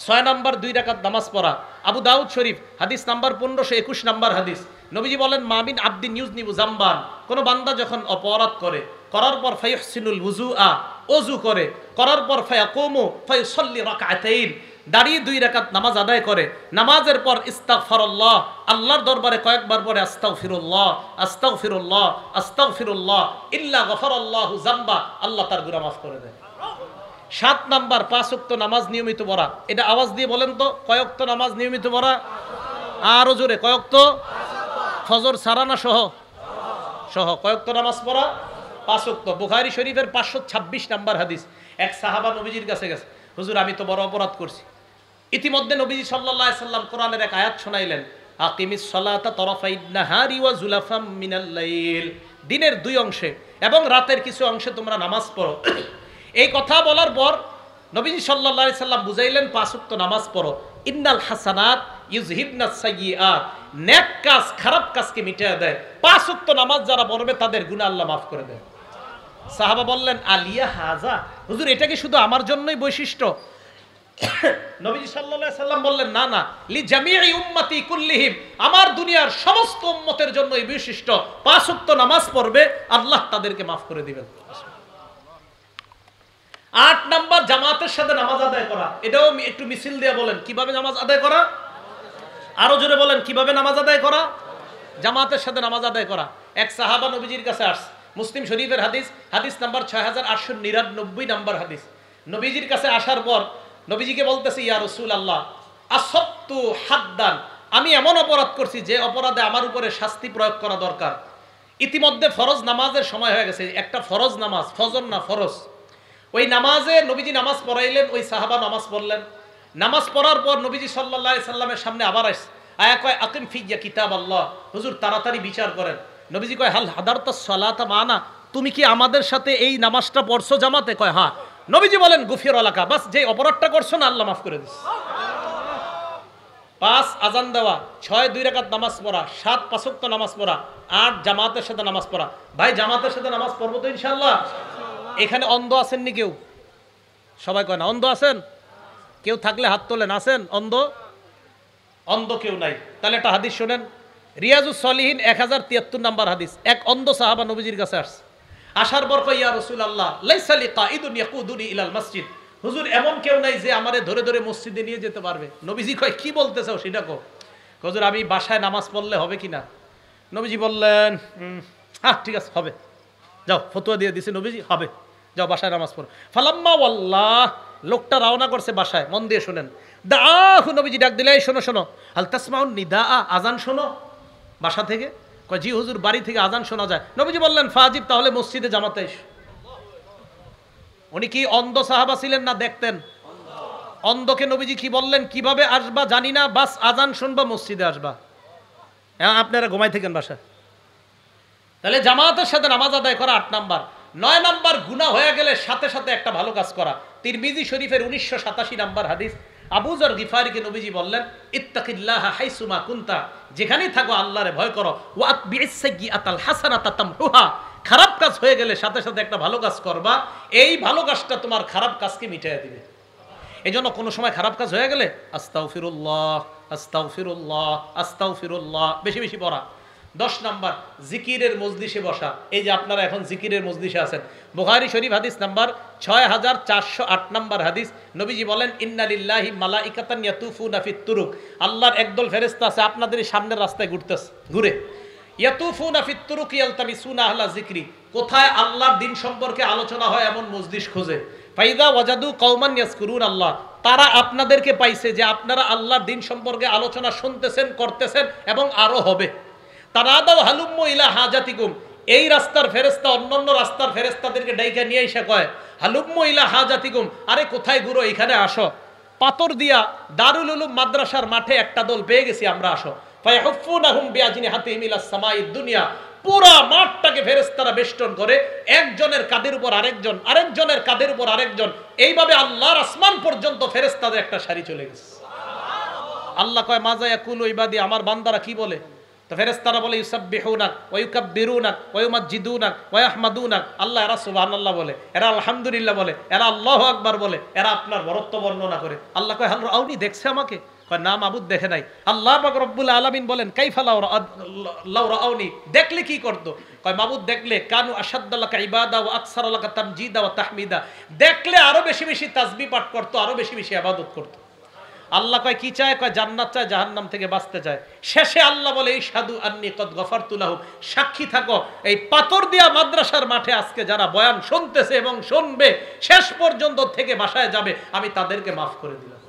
6 নাম্বার 2 রাকাত নামাজ পড়া। আবু দাউদ শরীফ হাদিস নাম্বার 1521 নাম্বার হাদিস, নবীজি বলেন মামিন আবদিন ইউজনিবু জামবান, কোন বান্দা যখন অপরাধ করে, করার পর ফায়ুহসিনুল ওযুআ, ওযু করে, করার পর ফায়াকুমু ফায়ুসাল্লি রাকাতাইন, দাঁড়িয়ে 2 রাকাত নামাজ আদায় করে, নামাজের পর ইস্তাগফারুল্লাহ, আল্লাহর দরবারে কয়েকবার পরে আস্তাগফিরুল্লাহ আস্তাগফিরুল্লাহ আস্তাগফিরুল্লাহ ইল্লা গফারাল্লাহু যামবা, আল্লাহ তার গুনাহ মাফ করে দেয়। 7 নাম্বার 5 ওয়াক্ত নামাজ নিয়মিত পড়া। এটা আওয়াজ দিয়ে বলেন তো, কয় ওয়াক্ত নামাজ নিয়মিত পড়া? আরো জোরে, কয় ওয়াক্ত? ফজর সারানা সহ? সহ। কয় ওয়াক্ত নামাজ পড়া? 5 ওয়াক্ত। বুখারী শরীফের 526 নাম্বার হাদিস, এক সাহাবা নবীজির কাছে গেছে, হুজুর আমি তো বড় অপরাধ করছি। ইতিমধ্যে নবীজি সাল্লাল্লাহু আলাইহি সাল্লাম কোরআনের এক আয়াত শোনাইলেন, আকিমিস সালাতা তরফাইন নাহারি ওয়া জুলাফাম মিনাল লাইল, দিনের 2 অংশে এবং রাতের কিছু অংশে তোমরা নামাজ পড়ো। এই কথা বলার পর নবীজি সাল্লাল্লাহু আলাইহি সাল্লাম বুঝাইলেন 5 ওয়াক্ত নামাজ পড়ো। ইন্নাল হাসানাত ইউযহিবনাস সাইয়্যাত, নেক কাজ খারাপ কাজকে মিটিয়ে দেয়। 5 ওয়াক্ত নামাজ যারা পড়বে তাদের গুনাহ আল্লাহ মাফ করে দেয়। সাহাবা বললেন আলিয়া হাজা, হুজুর এটা কি শুধু আমার জন্যই বৈশিষ্ট্য? নবীজি সাল্লাল্লাহু আলাইহি সাল্লাম বললেন না না, লি জামিই উম্মতি কুল্লিহিম, আমার দুনিয়ার সমস্ত উম্মতের জন্য এই বৈশিষ্ট্য। 5 ওয়াক্ত নামাজ পড়বে, আল্লাহ তাদেরকে মাফ করে দিবেন। 8 নাম্বার জামাতের সাথে নামাজ আদায় করা। এটাও একটু মিছিল দিয়ে বলেন কিভাবে নামাজ আদায় করা? আরো জোরে বলেন কিভাবে নামাজ আদায় করা? জামাতের সাথে নামাজ আদায় করা। এক সাহাবা নবীজির কাছে আসছে, মুসলিম শরীফের হাদিস, হাদিস নাম্বার 6899 নাম্বার হাদিস। নবীজির কাছে আসার পর নবীজিকে বলতেছে, ইয়া রাসূলুল্লাহ আসবতু হাদ্দান, আমি এমন অপরাধ করছি যে অপরাধে আমার উপরে শাস্তি প্রয়োগ করা দরকার। ইতিমধ্যে ফরজ নামাজের সময় হয়ে গেছে, একটা ফরজ নামাজ, ফজর না ফরজ। ওই নামাজে নবীজি নামাজ পড়াইলেন, ওই সাহাবা নামাজ পড়লেন। নামাজ পড়ার পর নবীজি সাল্লাল্লাহু আলাইহি সাল্লামের সামনে আবার আসছে, আয়া কয় আকিম ফিয়া কিতাবাল্লাহ, হুজুর তাড়াতাড়ি বিচার করেন। নবীজি কয় হাল হাদারতাস সালাতা মানা, তুমি কি আমাদের সাথে এই নামাজটা পড়ছো জামাতে? কয় হ্যাঁ। নবীজি বলেন গুফির আলাকা, বাস যে অপরাধটা করছো না আল্লাহ মাফ করে দিস। 5 আজান দেওয়া, 6 2 রাকাত নামাজ পড়া, 7 5 ওয়াক্ত নামাজ পড়া, 8 জামাতের সাথে নামাজ পড়া। ভাই জামাতের সাথে নামাজ পড়বো তো ইনশাআল্লাহ? এখানে অন্ধ আছেননি কেউ? সবাই কয় না। অন্ধ আছেন? কেউ থাকলে হাত তোলেন। আছেন অন্ধ? অন্ধ কেউ নাই। তাহলে একটা হাদিস শোনেন, রিয়াজুস সলিহিন 1073 নাম্বার হাদিস। এক অন্ধ সাহাবা নবীজির কাছে আসছে, আসার পর কয় ইয়া রাসূলুল্লাহ লাইসা লি কাঈদুন ইয়াকুদুনি ইলাল মসজিদ, হুজুর এমন কেউ নাই যে আমারে ধরে ধরে মসজিদে নিয়ে যেতে পারবে। নবীজি কয় কি বলতেছো সেটা কও। হুজুর আমি বাসায় নামাজ পড়লে হবে কিনা? নবীজি বললেন হ্যাঁ ঠিক আছে হবে, যাও। ফতোয়া দিয়ে দিছে নবীজি, হবে, যাও বাসায় নামাজ পড়ো। ফালাম্মা ওয়াল্লাহ, লোকটা রওনা করছে বাসায়। মন দিয়ে শুনেন, দাহু নবীজি ডাক দিলে, শোনো শোনো, আল তাসমাউন নিদা, আজান শোনো বাসা থেকে। কয় জি হুজুর বাড়ি থেকে আজান শোনা যায়। নবীজি বললেন ফাজিব, তাহলে মসজিদে জামাতে এসো। উনি কি অন্ধ সাহাবা ছিলেন না দেখতেন? অন্ধকে নবীজি কি বললেন? কিভাবে আসবা জানি না, বাস আজান শুনবা, মসজিদে আসবা। হ্যাঁ, আপনারা ঘুমাই থাকেন বাসা। তাহলে জামাতের সাথে নামাজ আদায় করা 8 নাম্বার। 9 নাম্বার, গুনাহ হয়ে গেলে সাথে সাথে একটা ভালো কাজ করা। তিরমিজি শরীফের 1987 নাম্বার হাদিস, আবু যর গিফারীকে নবীজি বললেন, ইত্তাকিল্লাহা হাইসুমা কুনতা, যেখানেই থাকো আল্লাহরে ভয় করো, ওয়া আতবিইস সাইয়্যাতাল হাসানাতা তামহুহা, খারাপ কাজ হয়ে গেলে সাথে সাথে একটা ভালো কাজ করবা, এই ভালো কাজটা তোমার খারাপ কাজকে মিটাইয়া দিবে। এজন্য কোনো সময় খারাপ কাজ হয়ে গেলে আস্তাগফিরুল্লাহ আস্তাগফিরুল্লাহ আস্তাগফিরুল্লাহ বেশি বেশি পড়া। 10 নাম্বার, জিকিরের মজলিসে বসা। এই যে আপনারা এখন জিকিরের মজলিসে আছেন, বুখারী শরীফ হাদিস নাম্বার 6408 নাম্বার হাদিস, নবীজি বলেন, ইন্না লিল্লাহি মালাইকাতান ইয়াতুফুনা ফিত তুরুক, আল্লাহর একদল ফেরেশতা আছে আপনাদের সামনের রাস্তায় ঘুরে। ইয়াতুফুনা ফিত তুরুক ইয়ালতামিসুনা আহলা যিকরি, কোথায় আল্লাহর দ্বীন সম্পর্কে আলোচনা হয় এমন মজলিস খোঁজে। ফাইদা ওয়াজাদু কওমান ইয়াজকুরুন আল্লাহ, তারা আপনাদেরকে পাইছে যে আপনারা আল্লাহর দ্বীন সম্পর্কে আলোচনা শুনতেছেন, করতেছেন এবং আরো হবে। তারাদাও হালুম্মু ইলা হাজাতিকুম, এই রাস্তার ফেরেশতা অন্যান্য রাস্তার ফেরেশতাদেরকে ডাইকা নিয়ে এসে কয়, হালুম্মু ইলা হাজাতিকুম, আরে কোথায় ঘুরো, এখানে আসো। পাথর দিয়া দারুল উলুম মাদ্রাসার মাঠে একটা দল পেয়ে গেছি আমরা, আসো। ফায়াহুফুনাহুম বিআজনিহাতিহিম ইলাস সামাইদ দুনিয়া, পুরা মাঠটাকে ফেরেশতারা বেষ্টন করে, একজনের কাঁধের উপর আরেকজন, আরেকজনের কাঁধের উপর আরেকজন, এইভাবে আল্লাহর আসমান পর্যন্ত ফেরেশতাদের একটা সারি চলে গেছে। আল্লাহ কয়, মাজা ইয়াকুলু ইবাদি, আমার বান্দারা কি বলে? তো ফেরেশতারা বলে, ইউসাব্বিহুনাক ওয়া ইউকাব্বিরুনাক ওয়া ইউমাজ্জিদুনাক ওয়া ইয়াহমাদুনাক, আল্লাহ এরা সুবহানাল্লাহ বলে, এরা আলহামদুলিল্লাহ বলে, এরা আল্লাহু আকবার বলে, এরা আপনার বরত্ব বর্ণনা করে। আল্লাহ কয়, হাল রাউনি, দেখছে আমাকে? কয়, না মাবুদ দেখে নাই। আল্লাহ পাক রব্বুল আলামিন বলেন, কাইফা লাউ রাউনি, দেখলে কি করতো? কয়, মাবুদ দেখলে, কানু আশাদ্দালাকা ইবাদা ওয়া আকসারালাকা তামজিদা ওয়া তাহমিদা, দেখলে আরো বেশি বেশি তাসবিহ পাঠ করতো, আরো বেশি বেশি ইবাদত করতো। আল্লাহ কয়, কি চায়? কয়, জান্নাত চায়, জাহান্নাম থেকে বাঁচতে চায়। শেষে আল্লাহ বলে, ইশহাদু আন্নী কদ গফারতু লাহুম, সাক্ষী থাকো, এই পাথর দিয়া মাদ্রাসার মাঠে আজকে যারা বয়ান শুনতেছে এবং শুনবে, শেষ পর্যন্ত থেকে বাসায় যাবে, আমি তাদেরকে মাফ করে দিলাম।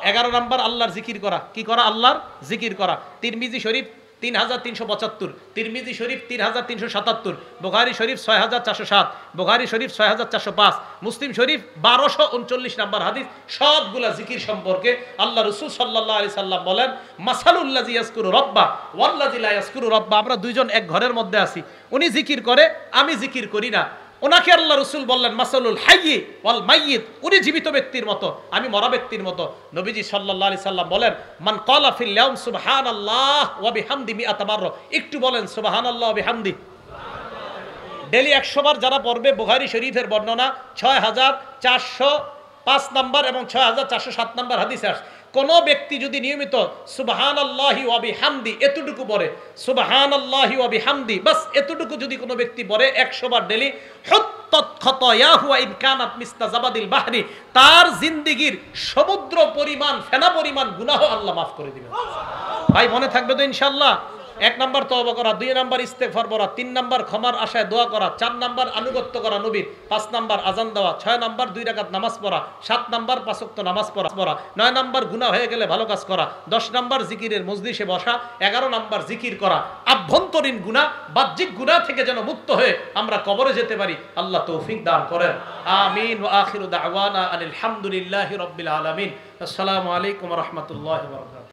11 নাম্বার, আল্লাহর জিকির করা। কি করা? আল্লাহর জিকির করা। তিরমিজি শরীফ 3375, তিরমিজি শরীফ 3377, বুখারী শরীফ 6407, বুখারী শরীফ 6405, মুসলিম শরীফ 1239 নাম্বার হাদিস। সবগুলা জিকির সম্পর্কে আল্লাহ রাসূল সাল্লাল্লাহু আলাইহি সাল্লাম বলেন, মাসালুল্লাযী ইয়াজকুরু রাব্বা ওয়াল্লাযী লা ইয়াজকুরু রাব্বা, আমরা দুইজন এক ঘরের মধ্যে আছি, উনি জিকির করে, আমি জিকির করি না। ওনাকে আল্লাহ রাসূল বললেন, মাসালুল হাইয়্যি ওয়াল মাইয়িত, উনি জীবিত ব্যক্তির মতো, আমি মরা ব্যক্তির মতো। নবীজি সাল্লাল্লাহু আলাইহি সাল্লাম বলেন, মান ক্বালা ফিল ইয়াউম সুবহানাল্লাহ ওয়া বিহামদি মিআতা মাররা, একটু বলেন সুবহানাল্লাহ ওয়া বিহামদি। ডেলি 100 বার যারা পড়বে, বুখারী শরীফের বর্ণনা 6405 নাম্বার এবং 6407 নাম্বার হাদিসে আসে, কোন ব্যক্তি যদি নিয়মিত সুবহানাল্লাহি ওয়া বিহামদি এতটুকু পড়ে, সুবহানাল্লাহি ওয়া বিহামদি, বাস এতটুকু যদি কোনো ব্যক্তি পড়ে 100 বার ডেলি, হুত্তাত খাতায়াহু ওয়া ইন কানাত মিসলা জাবাদিল বাহরি, তার জিন্দেগীর সমুদ্র পরিমাণ, ফেনা পরিমাণ গুনাহ আল্লাহ মাফ করে দিবেন। ভাই মনে থাকবে তো ইনশাআল্লাহ? 1 নাম্বার তওবা করা, 2 নাম্বার ইস্তেগফার পড়া, 3 নাম্বার ক্ষমার আশায় দোয়া করা, 4 নাম্বার আনুগত্য করা নবীর, 5 নাম্বার আজান দেওয়া, 6 নাম্বার 2 রাকাত নামাজ পড়া, 7 নাম্বার 5 ওয়াক্ত নামাজ পড়া, 9 নাম্বার গুনাহ হয়ে গেলে ভালো কাজ করা, 10 নাম্বার জিকিরের মজলিসে বসা, 11 নাম্বার জিকির করা। আভ্যন্তরীণ গুনাহ, বাহ্যিক গুনাহ থেকে যেন মুক্ত হয়ে আমরা কবরে যেতে পারি, আল্লাহ তৌফিক দান করেন। আমিন। ওয়া আখিরু দাওয়ানা আনিল হামদুলিল্লাহি রাব্বিল আলামিন। আসসালামু আলাইকুম ওয়া রাহমাতুল্লাহি ওয়া বারাকাতুহু।